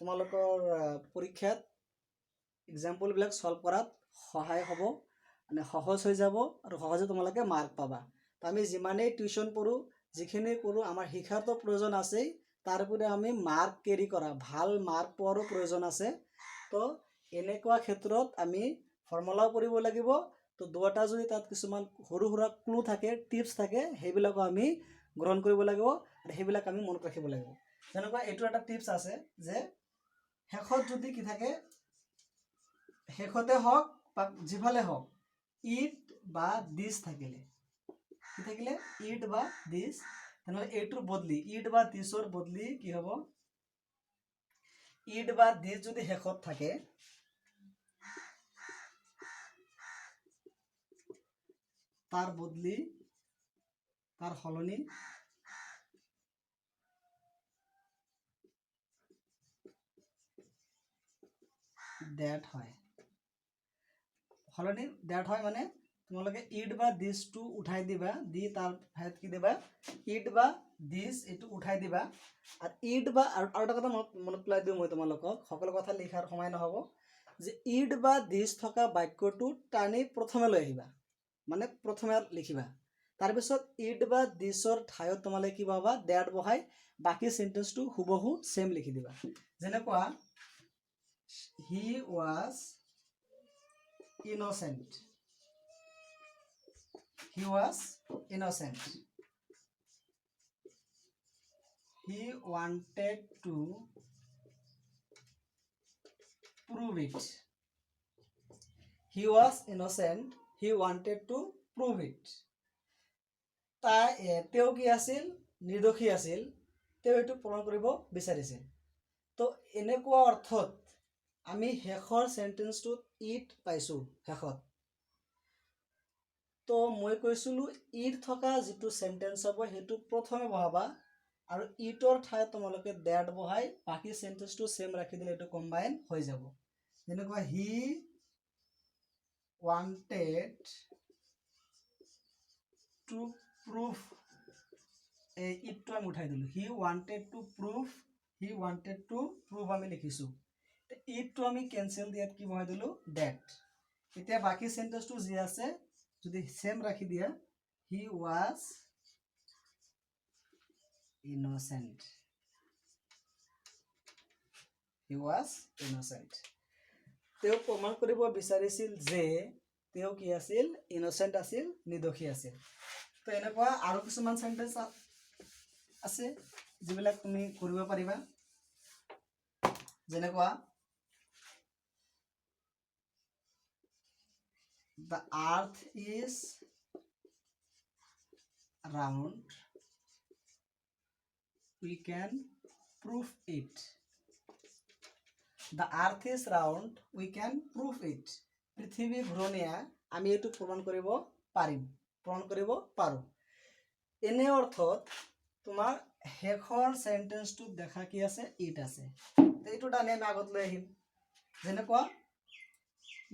তোমালোকৰ পৰীক্ষাত এক্সাম্পলবিলাক সলভ কৰাত সহায় হ'ব, মানে সহজ হৈ যাব আৰু সহজে তোমালোকে মাৰ্ক পাবা। তো আমি যিমানেই টিউশ্যন পঢ়োঁ, যিখিনি পঢ়োঁ, আমাৰ শিক্ষাৰতো প্ৰয়োজন আছেই, তাৰোপৰি আমি মাৰ্ক কেৰি কৰা, ভাল মাৰ্ক পোৱাৰো প্ৰয়োজন আছে। তো এনেকুৱা ক্ষেত্ৰত আমি ফৰ্মুলাও পঢ়িব লাগিব, তো দুটা যদি তাত কিছুমান সৰু সুৰা ক্লু থাকে, টিপছ থাকে, সেইবিলাকো আমি গ্ৰহণ কৰিব লাগিব আৰু সেইবিলাক আমি মনত ৰাখিব লাগিব। যেনেকুৱা এইটো এটা টিপছ আছে যে শেষত যদি কি থাকে, শেষতে হওক বা যিফালে হওক ইট বা দিছ থাকিলে, কি থাকিলে ইট বা দিছ, তেনেহ'লে এইটোৰ বদলি ইট বা দিছৰ বদলি কি হ'ব, ইট বা দিছ যদি শেষত থাকে তাৰ বদলি তাৰ সলনি দ্যাট হয়, সলনি দ্যাট হয় মানে তোমালোকে ইট বা দিছটো উঠাই দিবা, দি তাৰ ঠাইত কি দিবা ইট বা দিছ এইটো উঠাই দিবা। আৰু ইট বা আৰু এটা কথা মনত পেলাই দিওঁ মই তোমালোকক, সকলো কথা লিখাৰ সময় নহ'ব, যে ইট বা দিছ থকা বাক্যটো টানি প্ৰথমে লৈ আহিবা, মানে প্ৰথমে লিখিবা, তাৰপিছত ইট বা দিছৰ ঠাইত তোমালোকে কি পাবা দ্যাট বহাই বাকী চেণ্টেন্সটো হুবহু চেম লিখি দিবা। যেনেকুৱা he was innocent, he was innocent, he wanted to prove it, he was innocent, he wanted to prove it, তেওঁ কি আছিল নিৰ্দোষী আছিল, তেওঁ এইটো প্ৰমাণ কৰিব বিচাৰিছিল। তো এনেকুৱা অৰ্থত আমি শেষৰ চেণ্টেন্সটোত ইট পাইছোঁ শেষত। তো মই কৈছিলোঁ ইট থকা যিটো চেণ্টেন্স হ'ব সেইটো প্ৰথমে বহাবা, আৰু ইটৰ ঠাইত তোমালোকে দ্যাট বহাই বাকী চেণ্টেন্সটো চেম ৰাখি দিলে এইটো কম্বাইন হৈ যাব। যেনেকুৱা হি wanted to prove, এই ইটটো আমি উঠাই দিলোঁ, হি wanted to prove, he wanted to prove আমি লিখিছোঁ, ইটটো আমি কেঞ্চেল দিয়াত কি বহাই দিলোঁ দ্যাট। এতিয়া বাকী চেণ্টেন্সটো যি আছে যদি সেম ৰাখি দিয়া, he was innocent, he was innocent, তেওঁ প্ৰমাণ কৰিব বিচাৰিছিল যে তেওঁ কি আছিল ইনচেণ্ট আছিল, নিৰ্দোষী আছিল। তো এনেকুৱা আৰু কিছুমান চেণ্টেন্স আছে যিবিলাক তুমি কৰিব পাৰিবা। যেনেকুৱা the earth is round, we can prove it, the earth is round, we can prove it, পৃথিৱী ঘূৰণীয়া আমি এইটো প্ৰমাণ কৰিব পাৰিম, প্ৰমাণ কৰিব পাৰোঁ। এনে অৰ্থত তোমাৰ শেষৰ চেণ্টেন্সটোত দেখা কি আছে ইট আছে, এইটো টানি আমি আগত লৈ আহিম। যেনেকুৱা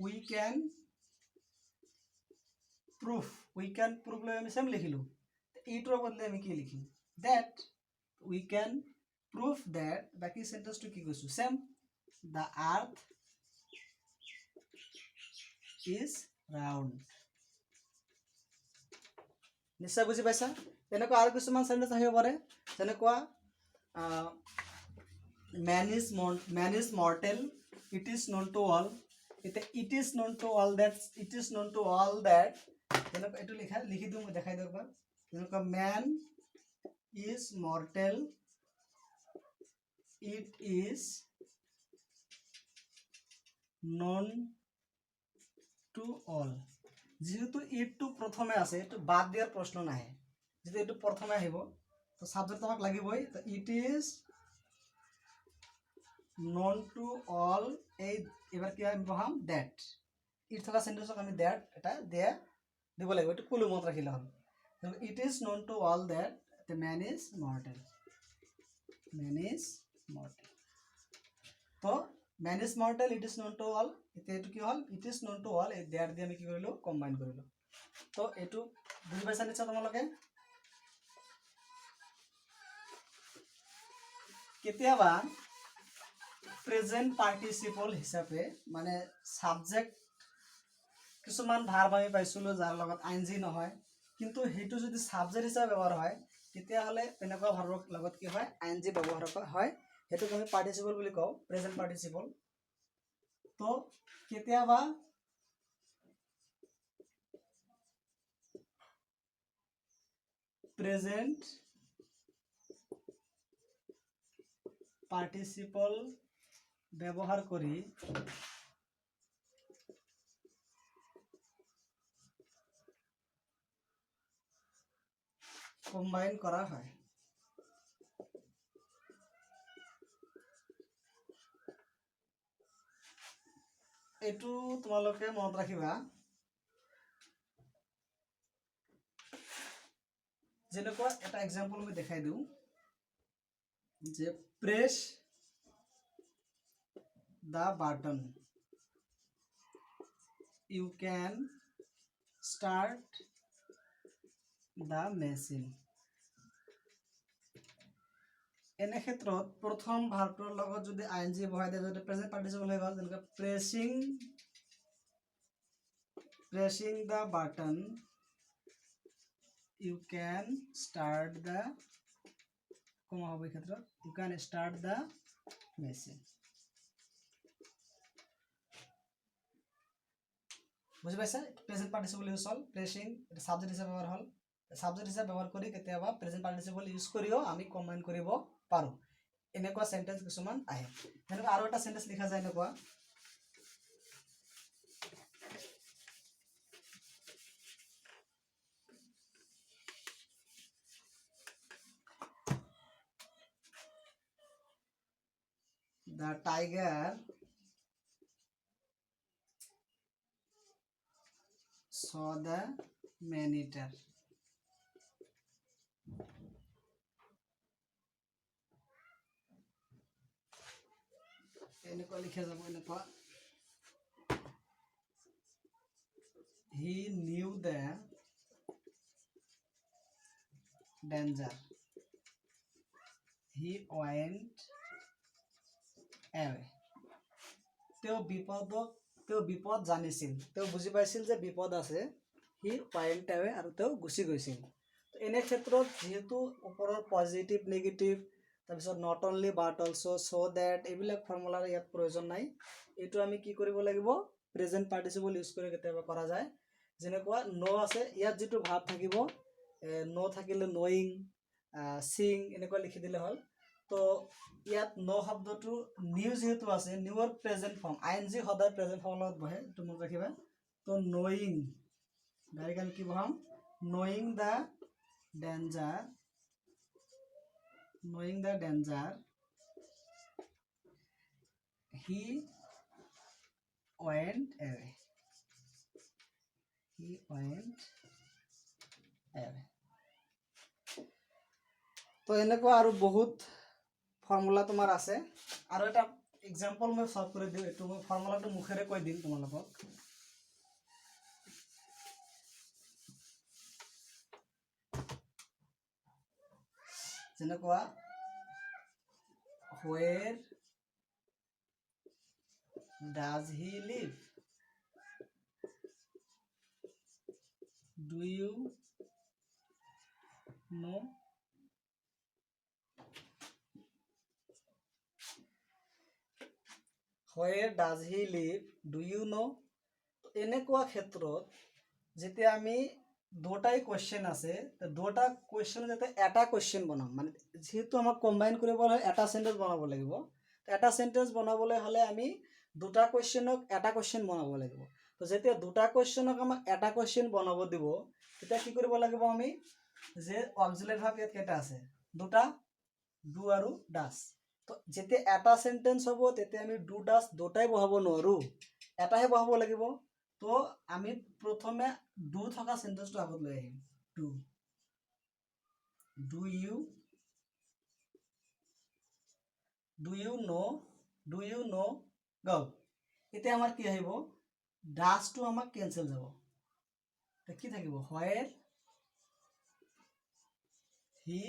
we can prove, we can prove লৈ আমি চেম লিখিলোঁ, এইটোৰ বদলে আমি কি লিখিম that, we can prove that বাকী চেণ্টেন্সটো কি কৈছোঁ চেম, the earth is round। নিশ্চয় বুজি পাইছা। তেনেকুৱা আৰু কিছুমান চেণ্টেন্স আহিব পাৰে, যেনেকুৱা man is mortal, it is known to all, এতিয়া it is known to all that, it is known to all that, তেনেকুৱা এইটো লিখি দিওঁ মই দেখাই দিওঁ একবাৰ। যেনেকুৱা man is mortal, it is known to all, যেহেতু ইটটো প্ৰথমে আছে এইটো বাদ দিয়াৰ প্ৰশ্ন নাহে, যদি এইটো প্ৰথমে আহিব তো সাবজেক্ট আমাক লাগিবই, তো it is known to all, এই এবাৰ কি আমি বহাম দ্যাট, ইট থকা চেণ্টেন্সক আমি দ্যাট এটা দিব লাগিব, এইটো কুলু মত ৰাখিলে হ'ল। It is known to all that the man is mortal, man is mortal, তো man is mortal, it is known to all, এতিয়া এইটো কি হ'ল it is known to all, এই দ্যাট দি আমি কি কৰিলোঁ কম্বাইন কৰিলোঁ। তো এইটো বুজি পাইছা নিশ্চয় তোমালোকে। কেতিয়াবা প্ৰেজেন্ট পাৰ্টিচিপল হিচাপে মানে সাবজেক্ট কিছুমান ভাৰ্ব আমি পাইছিলোঁ যাৰ লগত আইএনজি নহয়, কিন্তু সেইটো যদি সাবজেক্ট হিচাপে ব্যৱহাৰ হয় তেতিয়াহ'লে তেনেকুৱা ভাৰ্বৰ লগত কি হয় আইএনজি ব্যৱহাৰ হয়, সেইটোক আমি পাৰ্টিচিপল বুলি কওঁ, প্ৰেজেন্ট পাৰ্টিচিপল। তো কেতিয়াবা প্ৰেজেন্ট পাৰ্টিচিপল ব্যবহাৰ কৰি কম্বাইন কৰা হয়। এইটো তোমালোকে মনত ৰাখিবা, যেনেকুৱা এটা এক্সাম্পল মই দেখাই দিওঁ যে press the button, you can start the machine। এনে ক্ষেত্ৰত প্ৰথম ভাৰ্বটোৰ লগত যদি আইএনজি বহাই দিয়ে, যদি প্ৰেজেন্ট পাৰ্টিচিপল হৈ গ'ল, যেনেকৈ pressing the button, you can start the কমা হ'ব এই ক্ষেত্ৰত, you can start the machine। বুঝি পাইছা? প্ৰেজেন্ট পাৰ্টিচিপল ইউজ হ'ল, প্ৰেছিং এটা সাবজেক্ট হিচাপে ব্যৱহাৰ হ'ল, সাবজেক্ট হিচাপে ব্যৱহাৰ কৰি কেতিয়াবা প্ৰেজেন্ট পাৰ্টিচিপল ইউজ কৰিও আমি কম্বাইন কৰিব পাৰোঁ। এনেকুৱা সেন্টেন্স কিছুমান আহে। যেনেকৈ আৰু এটা সেন্টেন্স লিখা যায় এনেকুৱা, the tiger saw the man-eater। এনেকুৱা লিখা যাব, এনেকুৱা he knew the danger, he went away। তেওঁ বিপদ জানিছিল, তেওঁ বুজি পাইছিল যে বিপদ আছে, he went away আৰু তেওঁ গুচি গৈছিল। এনে ক্ষেত্ৰত যেহেতু ওপৰৰ পজিটিভ নেগেটিভ তাৰপিছত not only but also so' that এইবিলাক ফৰ্মুলাৰ ইয়াত প্ৰয়োজন নাই। এইটো আমি কি কৰিব লাগিব, প্ৰেজেন্ট পাৰ্টিচিপল ইউজ কৰি কেতিয়াবা কৰা যায়। যেনেকুৱা ন' আছে, ইয়াত যিটো ভাব থাকিব, ন' থাকিলে নয়িং, চিং এনেকুৱা লিখি দিলে হ'ল। তো ইয়াত ন' শব্দটো নিউ যেহেতু আছে, নিউৰ প্ৰেজেন্ট ফৰ্ম, আইএনজি সদায় প্ৰেজেন্ট ফৰ্মৰ লগত বহে, এইটো মনত ৰাখিবা। তো নয়িং ডাইৰেক্ট আমি কি বহাম, knowing the danger, knowing the danger, he went away, he went away। তো এনেকুৱা আৰু বহুত ফৰ্মুলা তোমাৰ আছে। আৰু এটা এক্সাম্পল মই সলভ কৰি দিওঁ, এইটো মই ফৰ্মুলাটো মুখেৰে কৈ দিম তোমালোকক। যেনেকুৱা where does he live, do you know, where does he live, do you know। এনেকুৱা ক্ষেত্ৰত যেতিয়া আমি দুটাই কোৱেশ্চন আছে, দুটা কোৱেশ্চন যাতে এটা কোৱেশ্চন বনাম, মানে যেহেতু আমাক কম্বাইন কৰিব হ'লে এটা সেন্টেন্স বনাব লাগিব। এটা সেন্টেন্স বনাবলৈ হ'লে আমি দুটা কোৱেশ্চনক এটা কোৱেশ্চন বনাব লাগিব। তো যেতিয়া দুটা কোৱেশ্চনক আমাক এটা কোৱেশ্চন বনাব দিব, তেতিয়া কি কৰিব লাগিব আমি, যে অক্সিলাৰি ভাৰ্ব ইয়াত কেইটা আছে, দুটা, ডু আৰু ডাজ। তো যেতিয়া এটা সেন্টেন্স হ'ব তেতিয়া আমি ডু ডাজ দুটাই বহাব নোৱাৰোঁ, এটাহে বহাব লাগিব। তো আমি প্ৰথমে ডু থকা সেন্টেন্সটো আগত লৈ আহিম, ডু, ডু ইউ know গ'ল। এতিয়া আমাৰ কি আহিব, ডাজটো আমাক কেনচেল যাব, কি থাকিব, where he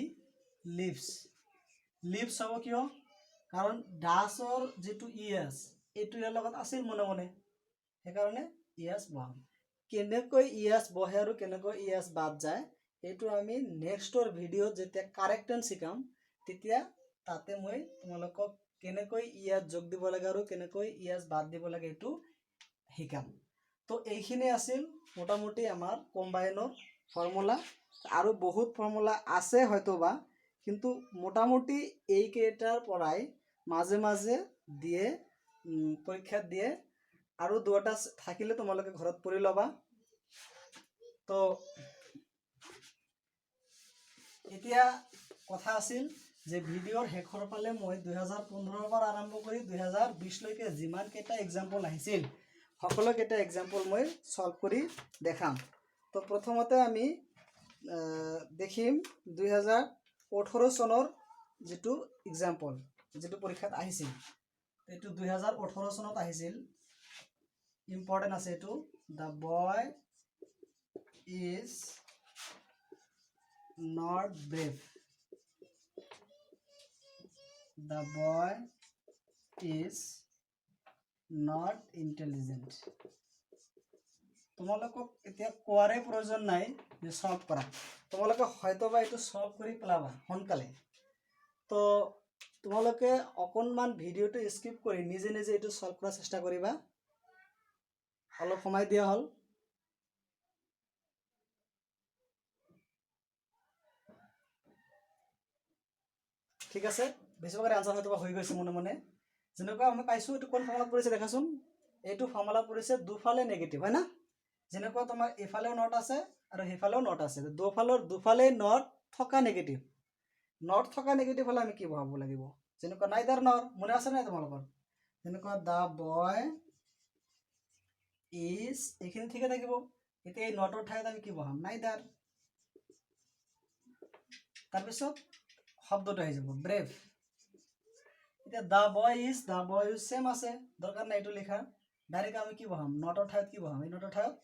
lives, লিভছ হ'ব কিয়, কাৰণ ডাজৰ যিটো ইএছ এইটো ইয়াৰ লগত আছিল মনে মনে, সেইকাৰণে ইএছ বহাম। কেনেকৈ ইএছ বহে আৰু কেনেকৈ ইএছ বাদ যায় এইটো আমি নেক্সটৰ ভিডিঅ'ত যেতিয়া কাৰেক্টেন্স শিকাম তেতিয়া তাতে মই তোমালোকক কেনেকৈ ইএছ যোগ দিব লাগে আৰু কেনেকৈ ইএছ বাদ দিব লাগে এইটো শিকাম। তো এইখিনি আছিল মোটামুটি আমাৰ কম্বাইনৰ ফৰ্মুলা। আৰু বহুত ফৰ্মুলা আছে হয়তোবা, কিন্তু মোটামুটি এইকেইটাৰ পৰাই মাজে মাজে দিয়ে পৰীক্ষাত দিয়ে আৰু দুটা থাকিলে তোমালোকে ঘৰত পঢ়ি ল'বা তো এতিয়া কথা আছিল যে ভিডিঅ'ৰ শেষৰ ফালে মই 2015 পৰা আৰম্ভ কৰি 2020 লৈকে যিমান কেইটা এক্সাম্পল আহিছিল সকলো কেইটা এক্সাম্পল মই সলভ কৰি দেখাম তো প্ৰথমতে আমি দেখিম 2018 চনৰ যেটো এক্সাম্পল যেটো পৰীক্ষাত আহিছিল এটো 2018 চনত আহিছিল ইম্পৰ্টেন্ট আছে এটো the boy is not brave the boy is not intelligent তোমালোকক এতিয়া কোৱাৰে প্ৰয়োজন নাই যে সলভ কৰা তোমালোকে হয়তোবা এটো সলভ কৰি পেলাবা সোনকালে তো তোমালোকে অকনমান ভিডিওটো স্কিপ কৰি নিজে নিজে এটো সলভ কৰাৰ চেষ্টা কৰিবা অলপ সময় দিয়া হল ঠিক আছে বেছিভাগৰ আনসাৰ হয়তোবা হৈ গৈছে মনে মনে যেনেকুৱা আমি পাইছো এটো কোন ফৰ্মুলাত পৰিছে দেখাচোন এইটো ফৰ্মুলা পৰিছে দুফালে নেগেটিভ হয় না যেনেকুৱা তোমাৰ এফালেও নট আছে আৰু হেফালেও নট আছে দুফালে নট থকা নেগেটিভ নট থকা নেগেটিভ হলে আমি কি বহাব লাগিব যেনেকুৱা নাইদাৰ নৰ মনে আছে নাই তোমালোকৰ যেনেকুৱা দা বয় ইজ এখানে ঠিকে থাকিব এতিয়া এই নটৰ ঠাইত আমি কি বহাম নাইদাৰ তাৰপিছত শব্দটো আহি যাব ব্ৰেভ এতিয়া দা বয় ইজ সেম আছে দৰকাৰ নাই এটো লেখা ডাইৰেক্ট আমি কি বহাম নটৰ ঠাইত কি বহাম এই নটৰ ঠাইত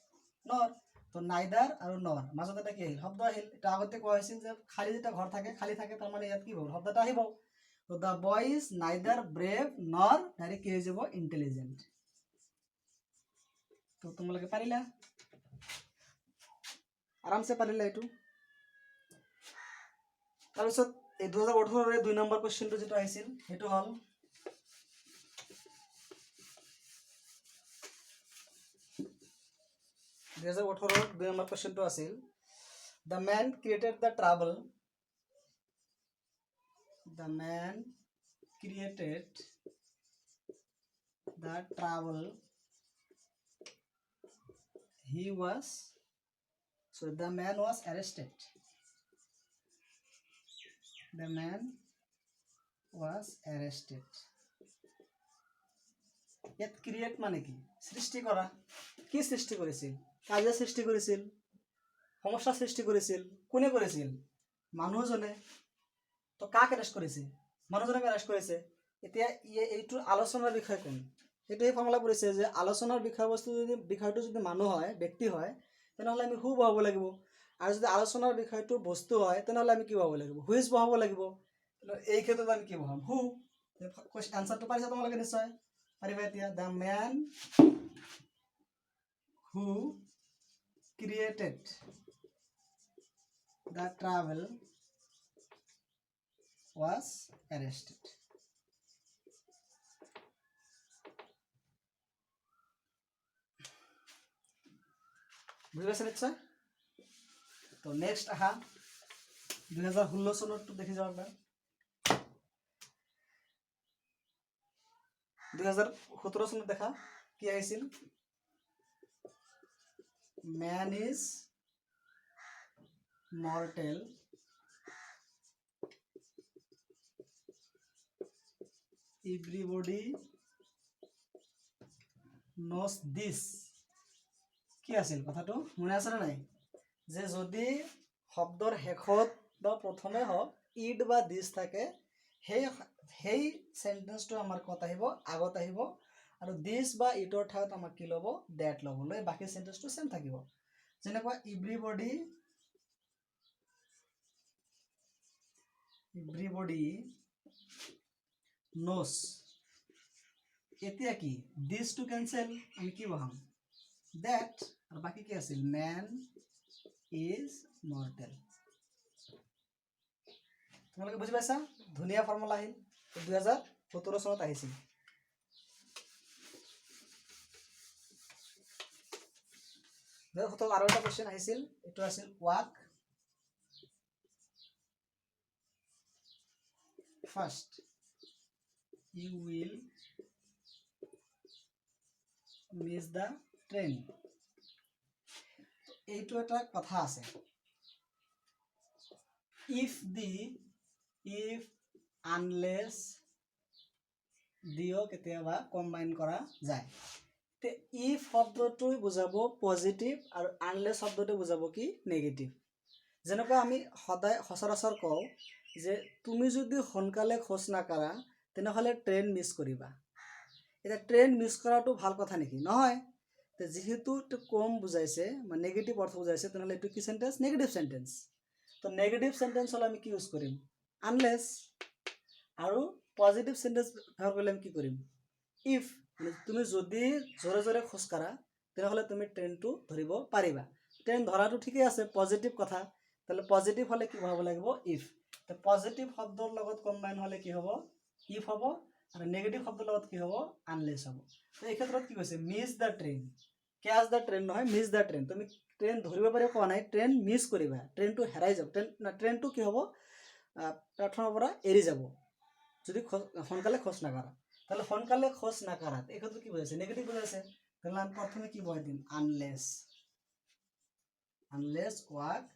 নৰ তো নাইদাৰ আৰু নৰ মাজতে এটা কি আহিল শব্দ আহিল এটা আগতে কোৱা হৈছিল যে খালি যেটা ঘৰ থাকে খালি থাকে তাৰ মানে ইয়াত কি হ'ব শব্দটা আহিব তো দা বয় ইজ নাইদার ব্রেভ নর ডাইৰেক্ট কি হৈ যাব ইন্টেলিজেন্ট তো তোমালোকে পাৰিলা আৰামছে পাৰিলা এটো তাৰপিছত এই 2018 ৰ 2 নম্বৰ কোৱেশ্চনটো যেটো আহিছিল হেতু হল 2018 2 নম্বৰ কোৱেশ্চনটো আছিল the man created the trouble the man was arrested ইয়াত ক্ৰিয়েট মানে কি সৃষ্টি কৰা কি সৃষ্টি কৰিছিল কাজে সৃষ্টি কৰিছিল সমস্যা সৃষ্টি কৰিছিল কোনে কৰিছিল মানুহজনে তো কাক এৰেষ্ট কৰিছে মানুহজনক এৰেষ্ট কৰিছে এতিয়া এইটো আলোচনাৰ বিষয় কোন এটাই ফৰ্মুলা পৰিছে যে আলোচনাৰ বিষয়টো যদি মানুহ হয় ব্যক্তি হয় তেনেহলে আমি হু বহাব লাগিব আৰু যদি আলোচনাৰ বিষয়টো বস্তু হয় তেনেহলে আমি কি বহাব লাগিব হুইজ বহাব লাগিব এই ক্ষেত্ৰত আমি কি বহাম হু আনসাৰটো পাইছা তোমালোকে নিশ্চয় পাৰিবা এতিয়া the man who created the trouble was arrested বুঝি পাইছে নিশ্চয় তো নেক্সট আহা 2016 চনটো দেখি যাওক বা 2017 চনত দেখা কি আহিছিল man is mortal everybody knows this কি আছিল কথাটো মনে আছে না নাই যে যদি শব্দৰ শেষত বা প্ৰথমে হওক ইড বা দিস থাকে সেই সেন্টেন্সটো আমাৰ কত আহিব আগত আহিব আৰু দিস বা ইটৰ ঠাইত আমাক কি লব দ্যাট লব লৈ বাকি সেন্টেন্সটো সেম থাকিব যেনেকুৱা everybody knows এতিয়া কি দিস টু ক্যান্সেল আমি কি বহাম that আৰু বাকি কি আছিল man is mortal তোমালোকে বুজি পাইছা ধুনিয়া ফৰ্মুলা আহিল 2017 চনত আহিছিল 2017 আৰু এটা কোৱেশ্চন আহিছিল এটো আছিল walk first you will miss the train. এইটো এটা কথা আছে, ইফ আনলেছ দিও কেতিয়াবা কম্বাইন কৰা যায়। তে ইফ শব্দটোই বুজাব পজিটিভ আৰু আনলেছ শব্দটোই বুজাব কি নেগেটিভ। যেনেকৈ আমি সদায় সচৰাচৰ কওঁ যে তুমি যদি সোনকালে খোজ নাকাঢ়া তেনেহ'লে ট্ৰেইন মিছ কৰিবা। এতিয়া ট্ৰেইন মিছ কৰাটো ভাল কথা নেকি? নহয়। যেহেতু এইটো কম বুজাইছে বা নেগেটিভ অৰ্থ বুজাইছে তেনেহ'লে এইটো কি চেণ্টেন্স? Negative sentence. তো নেগেটিভ চেণ্টেন্স হ'লে আমি কি ইউজ কৰিম? আনলেছ। আৰু পজিটিভ চেণ্টেন্স ব্যৱহাৰ কৰিলে আমি কি কৰিম? ইফ। তুমি যদি জোৰে জোৰে খোজ কাঢ়া তেনেহ'লে তুমি ট্ৰেইনটো ধৰিব পাৰিবা। ট্ৰেইন ধৰাটো ঠিকেই আছে, পজিটিভ কথা। তাহলে পজিটিভ হলে কি হব লাগিব? ইফ। তো পজিটিভ শব্দৰ লগত কম্বাইন হলে কি হব? ইফ হব। আৰু নেগেটিভ শব্দৰ লগত কি হব? আনলেছ হব। তো এই ক্ষেত্ৰত কি কৈছে? Miss the train. Catch the train নহয়, মিছ দ্য ট্ৰেইন। তুমি ট্ৰেইন ধৰিব পাৰিব কোৱা নাই, ট্ৰেইন মিছ কৰিবা, ট্ৰেইনটো হেৰাই যাব। ট্ৰেইনটো কি হব? প্লেটফৰ্মৰ পৰা এৰি যাব যদি সোনকালে খোজ নাকাঢ়া। তাহলে সোনকালে খোজ নাকাঢ়াত এই ক্ষেত্ৰত কি বুজাইছে? নেগেটিভ বুজাইছে। তাহলে আমি প্রথমে কি বহাই দিম? Unless. Walk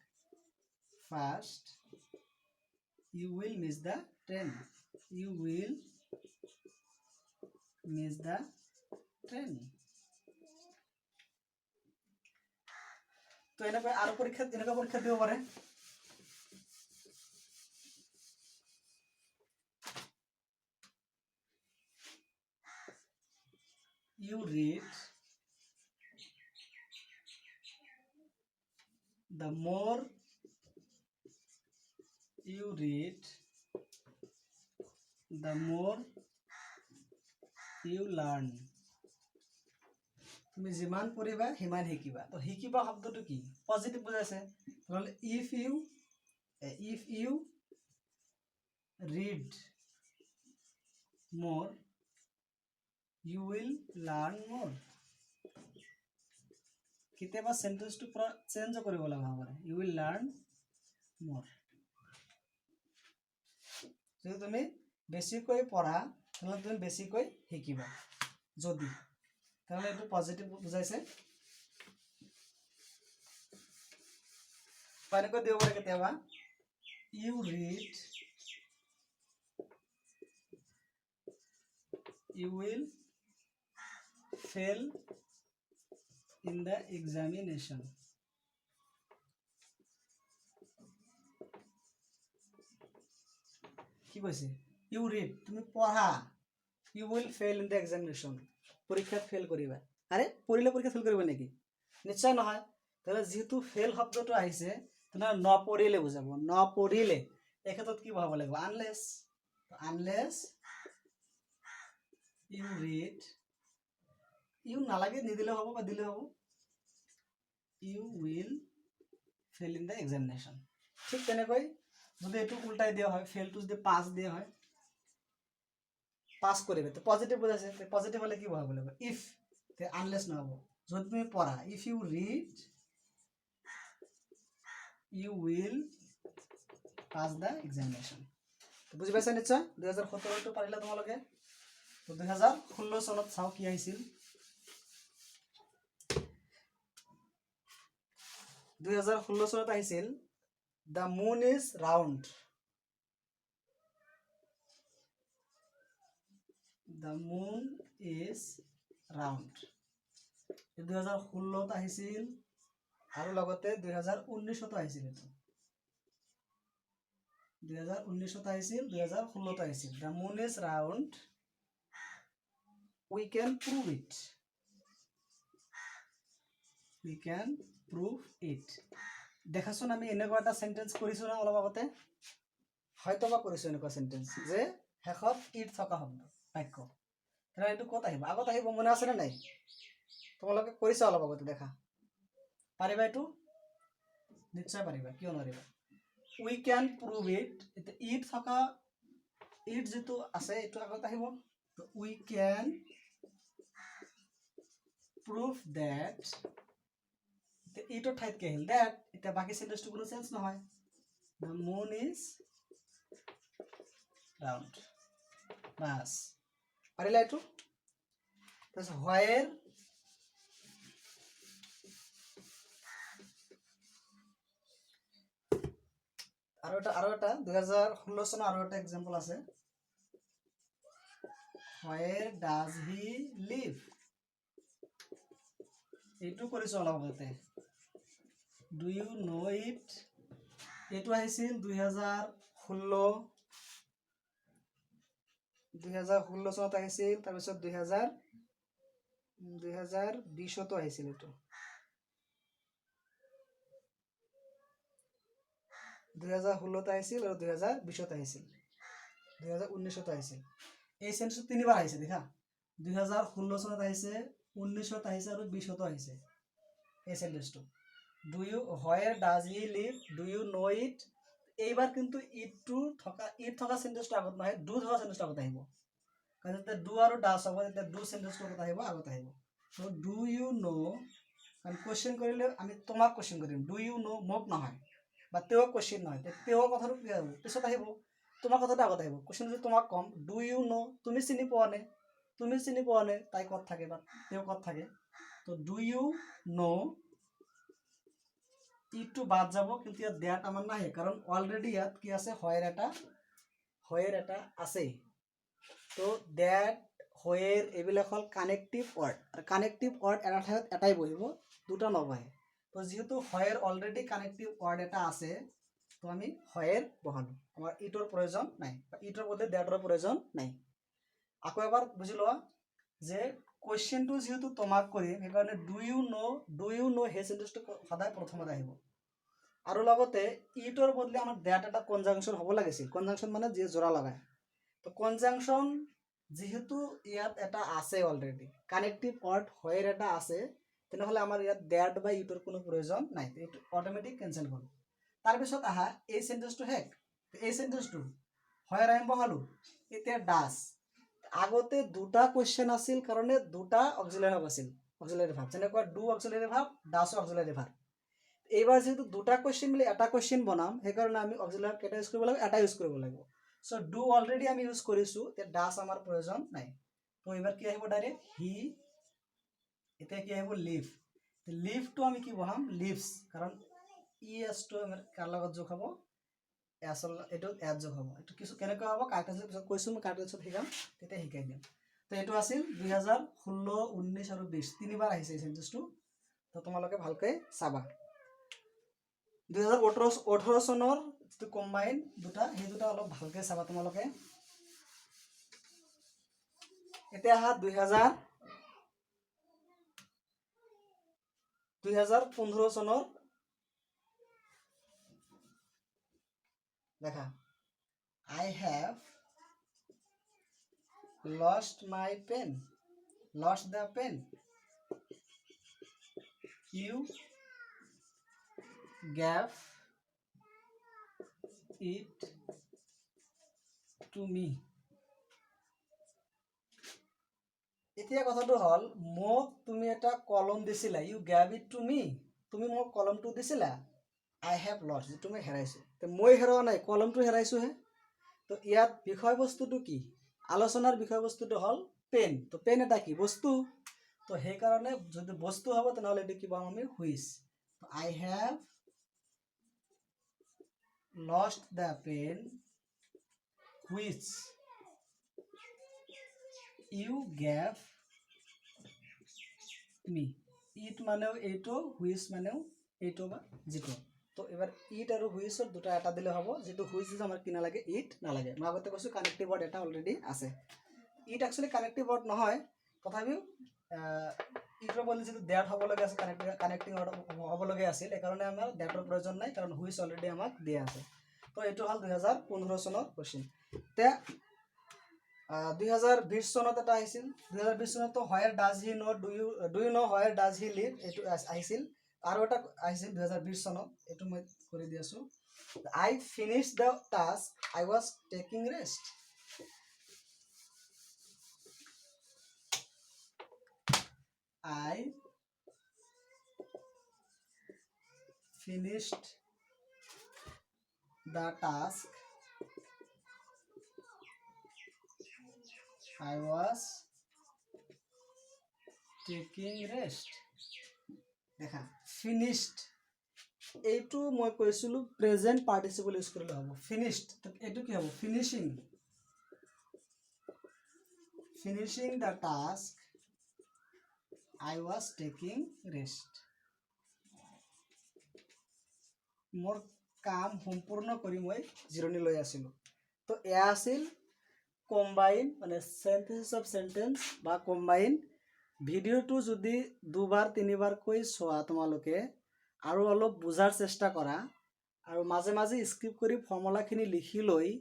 fast you will miss the train. You will miss the train. তো এনেকৈ আৰু এনেকুৱা পৰীক্ষা দিব পাৰে। You read the more you read the more you learn. তুমি যিমান পঢ়িবা সিমান শিকিবা। তো শিকিবা শব্দটো কি? পজিটিভ বুজাইছে। তাহলে if you read more you will learn more. কেতিয়াবা সেন্টেন্সটো পুৰা চেঞ্জ কৰিব লগা হ'ব। you will learn more. যদি তুমি বেছিকৈ পঢ়া তাহলে তুমি বেছিকৈ শিকিবা। যদি তাহলে এইটো পজিটিভ বুজাইছে। এনেকৈ দিব পাৰে কেতিয়াবা you read you will fail in the examination. কি কৈছে? you read তুমি পঢ়া, you will fail in the examination পৰীক্ষাত ফেল কৰিবা। আৰে পঢ়িলে পৰীক্ষা ফেল কৰিব নেকি? নিশ্চয় নহয়। তাহলে যেহেতু ফেল শব্দটো আহিছে তেনেহ'লে নপঢ়িলে বুজাব। নপঢ়িলে এই ক্ষেত্ৰত কি বহাব লাগিব? Unless. Unless you read, you নালাগে, নিদিলে হ'ব বা দিলে হ'ব, you will fail in the examination. ঠিক তেনেকৈ যদি এইটো উল্টাই দিয়া হয়, ফেলটো যদি পাস দিয়া হয়, পাস কৰিবে তো পজিটিভ বুজাইছে। পজিটিভ হলে কি বহাব লাগিব? ইফ। তে আনলেছ নহব। যদি তুমি পঢ়া, if you read you will pass the examination. তো বুজি পাইছা নিশ্চয়? 2017 পাৰিলা তোমালোকে। তো 2016 চনত চাও কি আহিছিল। 2016 চনত আহিছিল the moon is round. The moon is round. 2016 আহিছিল আৰু লগতে 2019 আহিছিল। 2019 আহিছিল, 2016 আহিছিল। The moon is round. We can prove it. We can prove it. দেখাচোন আমি এনেকুৱা এটা সেন্টেন্স কৰিছো না অলপ আগতে? হয়তো বা কৰিছো এনেকুৱা সেন্টেন্স যে শেষত ইট থকা শব্দ বাক্য। তাহলে এইটো ক'ত আহিব? আগত আহিব, মনে আছে নে নাই? তোমালোকে কৰিছা অলপ আগতে, দেখা। পাৰিবা এইটো? নিশ্চয় পাৰিবা, কিয় নোৱাৰিবা? we can prove it. It থকা ইট যেটো আছে এইটো আগত আহিব। তো we can prove that. ইটৰ ঠাইত কি আহিল? that. এতিয়া বাকি সেন্টেন্সটো কোনো চেঞ্জ নহয়। the moon is round. বাস পাৰিলা এইটো? তাৰপিছত where আৰু এটা 2016 চনৰ আৰু এটা এক্সাম্পল আছে, where does he live, এইটো কৰিছো অলপ আগতে, do you know it, এইটো আহিছিল 2016 চনত আহিছিল, তাৰপিছত 2020তো আহিছিল, এইটো 2016 আহিছিল আৰু 2020 আহিছিল, 2019 আহিছিল। এই সেন্টেন্সটো তিনিবাৰ আহিছে দেখা, 2016 চনত আহিছে, 19 আহিছে আৰু 20 আহিছে এই সেন্টেন্সটো। Do you where does he live, do you know it, এইবাৰ কিন্তু ইট থকা সেন্টেন্সটো আগত নহয়, ডু থকা সেন্টেন্সটো আগত আহিব, কাৰণ যেতিয়া ডু আৰু ডাজ হ'ব তেতিয়া ডু সেন্টেন্সটো আগত আহিব। তো ডু ইউ নো, কাৰণ কোৱেশ্চন কৰিলে আমি তোমাক কোৱেশ্চন কৰিম, ডু ইউ নো মোক নহয়, বা তেওঁক কোৱেশ্চন নহয়, তেওঁৰ কথাটো কি হ'ব পিছত আহিব, তোমাৰ কথাটো আগত আহিব। কোৱেশ্চন যদি তোমাক কম, ডু ইউ নো, তুমি চিনি পোৱা নে, তাই ক'ত থাকে বা তেওঁ ক'ত থাকে, তো ডু ইউ নো, ইটো বাদ যাব, কিন্তু ইয়াত দ্যাট আমাৰ নাহে, কাৰণ অলৰেডি ইয়াত কি আছে, হোৱেৰ এটা আছে। তো দ্যাট, হোৱেৰ এইবিলাক হ'ল কানেক্টিভ ৱৰ্ড, আৰু কানেক্টিভ ৱৰ্ড এটা ঠাইত এটাই বহিব, দুটা নবহে। তো যিহেতু হোৱেৰ অলৰেডি কানেক্টিভ ৱৰ্ড এটা আছে, তো আমি হোৱেৰ বহালো, আমাৰ ইটোৰ প্ৰয়োজন নাই, ইটোৰ বদলে দ্যাটৰ প্ৰয়োজন নাই। আকৌ এবাৰ বুজি লোৱা যে কোৱেশ্চনটো যেহেতু তোমাক কৰিম, সেইকাৰণে ডু ইউ নো সেই সেন্টেন্সটো সদায় প্ৰথমতে আহিব। আৰু লগতে ইটোৰ বদলে আমাৰ দ্যাট এটা কনজাংচন হ'ব লাগিছিল, কনজাংচন মানে যি জোৰা লগায়। তো কনজাংচন যেহেতু ইয়াত এটা আছে, অলৰেডি কানেক্টিভ ৱৰ্ড হোৱেৰ এটা আছে, তেনেহ'লে আমাৰ ইয়াত দ্যাট বা ইটোৰ কোনো প্ৰয়োজন নাই, এইটো অট'মেটিক কেনচেল হ'ল। তাৰপিছত আহা এই সেন্টেন্সটো শেষ, এই সেন্টেন্সটো হোৱেৰ আমি বহালো, এতিয়া ডাজ, আগতে দুটা কোৱেশ্চন আছিল কাৰণে দুটা অক্সিলাৰী ভাৰ্ব আছিল, অক্সিলাৰী ভাৰ্ব, যেনেকুৱা do auxiliary verb, does auxiliary verb. এইবাৰ যেহেতু দুটা কোৱেশ্চন মিলি এটা কোৱেশ্চন বনাম, সেইকাৰণে আমি অক্সিলাৰী কেইটা ইউজ কৰিব লাগিব, এটা ইউজ কৰিব লাগিব। সো ডু অলৰেডি আমি ইউজ কৰিছোঁ, এতিয়া ডাজ আমাৰ প্ৰয়োজন নাই। তো এইবাৰ কি আহিব, ডাইৰেক্ট হি, এতিয়া কি আহিব, লিভ, লিভটো আমি কি বহাম, লিভছ, কাৰণ ইএছটো আমাৰ কাৰ লগত যোগ হ'ব, এইটো এড যোগ হ'ব। এইটো কিছু কেনেকৈ হ'ব, কাৰ্টেঞ্চৰ পিছত কৈছোঁ, মই কাৰ্টেঞ্চত শিকাম, তেতিয়া শিকাই দিম। তো এইটো আছিল 2016, 19 আৰু 20 তিনিবাৰ আহিছে এই সেন্টেন্সটো, তো তোমালোকে ভালকৈ চাবা। 2018 চনৰ যিটো কম্বাইন দুটা, সেই দুটা অলপ ভালকৈ চাবা তোমালোকে। এতিয়া আহা 2015 চনৰ দেখা, I have lost my pen, lost the pen, you gave it to me। এতিয়া কথাটো হ'ল, মোক তুমি এটা কলম দিছিলা, you gave it to me, তুমি মোক কলমটো দিছিলা, আই হেভ লষ্ট, যিটো মই হেৰাইছোঁ, তো মই হেৰুৱা নাই, কলমটো হেৰাইছোঁহে। তো ইয়াত বিষয়বস্তুটো কি, আলোচনাৰ বিষয়বস্তুটো হ'ল পেন, তো পেন এটা কি বস্তু, তো সেইকাৰণে যদি বস্তু হ'ব তেনেহ'লে এইটো কি পাম আমি, which. I have lost the pen which you gave me, ইট মানেও এইটো, হুইচ মানেও এইটো বা যিটো। তো এবাৰ ইট আৰু হুইচৰ দুটা এটা দিলে হ'ব, যিটো হুইচ আমাৰ কি নালাগে, ইট নালাগে। মই আগতে কৈছোঁ কানেক্টিভ ৱৰ্ড এটা অলৰেডি আছে, ইট একচুৱেলি কানেক্টিভ ৱৰ্ড নহয়, তথাপিও ইটৰ বদলে যিটো দ্যাট হ'বলগীয়া আছে, কানেক্টিং ৱৰ্ড হ'বলগীয়া আছিল, সেইকাৰণে আমাৰ দ্যাটৰ প্ৰয়োজন নাই, কাৰণ হুইচ অলৰেডি আমাক দিয়া আছে। তো এইটো হ'ল 2015 চনৰ কুৱেশ্যন। এতিয়া 2020 চনত এটা আহিছিল, 2020 চনতো where does he know, do you know where does he live, এইটো আহিছিল। আৰু এটা আহিছিল 2020 চনত, এইটো মই কৰি দি আছোঁ, I finish the task, I was taking rest. I finished the task, I was taking rest। দেখা, finished এইটো মই কৈছিলোঁ প্ৰেজেণ্ট পাৰ্টিচিপল ইউজ কৰিলে হ'ব ফিনিশ্ড এইটো কি হ'ব finishing the task I was taking rest মোৰ কাম সম্পূৰ্ণ কৰি মই জিৰণি লৈ আছিলোঁ তো এয়া আছিল কম্বাইন মানে সেন্টেন্স অফ সেন্টেন্স বা কম্বাইন ভিডিঅ'টো যদি দুবাৰ তিনিবাৰকৈ চোৱা তোমালোকে আৰু অলপ বুজাৰ চেষ্টা কৰা আৰু মাজে মাজে স্ক্ৰিপ্ট কৰি ফৰ্মুলাখিনি লিখি লৈ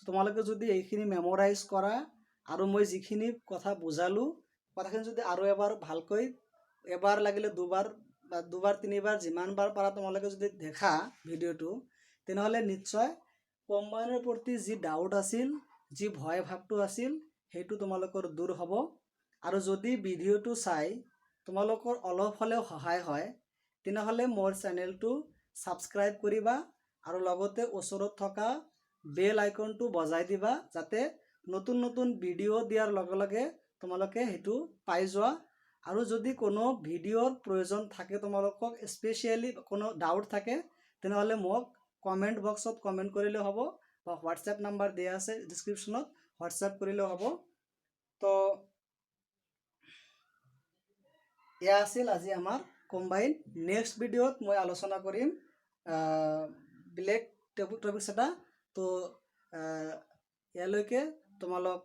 তোমালোকে যদি এইখিনি মেমৰাইজ কৰা আৰু মই যিখিনি কথা বুজালোঁ কথাখিনি যদি আৰু এবাৰ ভালকৈ এবাৰ লাগিলে দুবাৰ তিনিবাৰ যিমানবাৰ পাৰা তোমালোকে যদি দেখা ভিডিঅ'টো তেনেহ'লে নিশ্চয় কম্বাইনৰ প্ৰতি যি ডাউট আছিল যি ভয় ভাৱটো আছিল সেইটো তোমালোকৰ দূৰ হ'ব আৰু যদি ভিডিঅ'টো চাই তোমালোকৰ অলপ হ'লেও সহায় হয় তেনেহ'লে মোৰ চেনেলটো ছাবস্ক্ৰাইব কৰিবা আৰু লগতে ওচৰত থকা বেল আইকনটো বজাই দিবা যাতে নতুন নতুন ভিডিঅ' দিয়াৰ লগে লগে তোমালোকে সেইটো পাই যোৱা আৰু যদি কোনো ভিডিঅ'ৰ প্ৰয়োজন থাকে তোমালোকক স্পেচিয়েলি কোনো ডাউট থাকে তেনেহ'লে মোক কমেণ্ট বক্সত কমেণ্ট কৰিলে হ'ব বা হোৱাটছএপ নাম্বাৰ দিয়া আছে ডিছক্ৰিপশ্যনত হোৱাটছএপ কৰিলে হ'ব তো এয়া আছিল আজি আমাৰ কম্বাইন নেক্সট ভিডিঅ'ত মই আলোচনা কৰিম বেলেগ টপিকছ এটা তো ইয়ালৈকে তোমালোক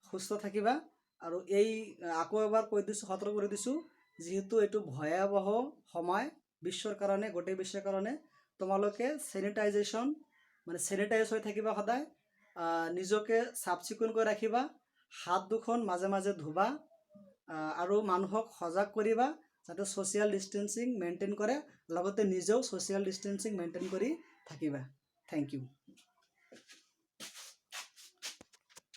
সুস্থ থাকিবা আৰু এই আকৌ এবাৰ কৈ দিছোঁ সতৰ্ক কৰি দিছোঁ যিহেতু এইটো ভয়াৱহ সময় বিশ্বৰ কাৰণে গোটেই বিশ্বৰ কাৰণে তোমালোকে চেনিটাইজেশ্যন মানে চেনিটাইজ হৈ থাকিবা সদায় নিজকে চাফ চিকুণকৈ ৰাখিবা হাত দুখন মাজে মাজে ধুবা আৰু মানুহক সজাগ কৰিবা যাতে ছ'চিয়েল ডিষ্টেঞ্চিং মেইনটেইন কৰে লগতে নিজেও ছ'চিয়েল ডিষ্টেঞ্চিং মেইনটেইন কৰি থাকিবা থেংক ইউ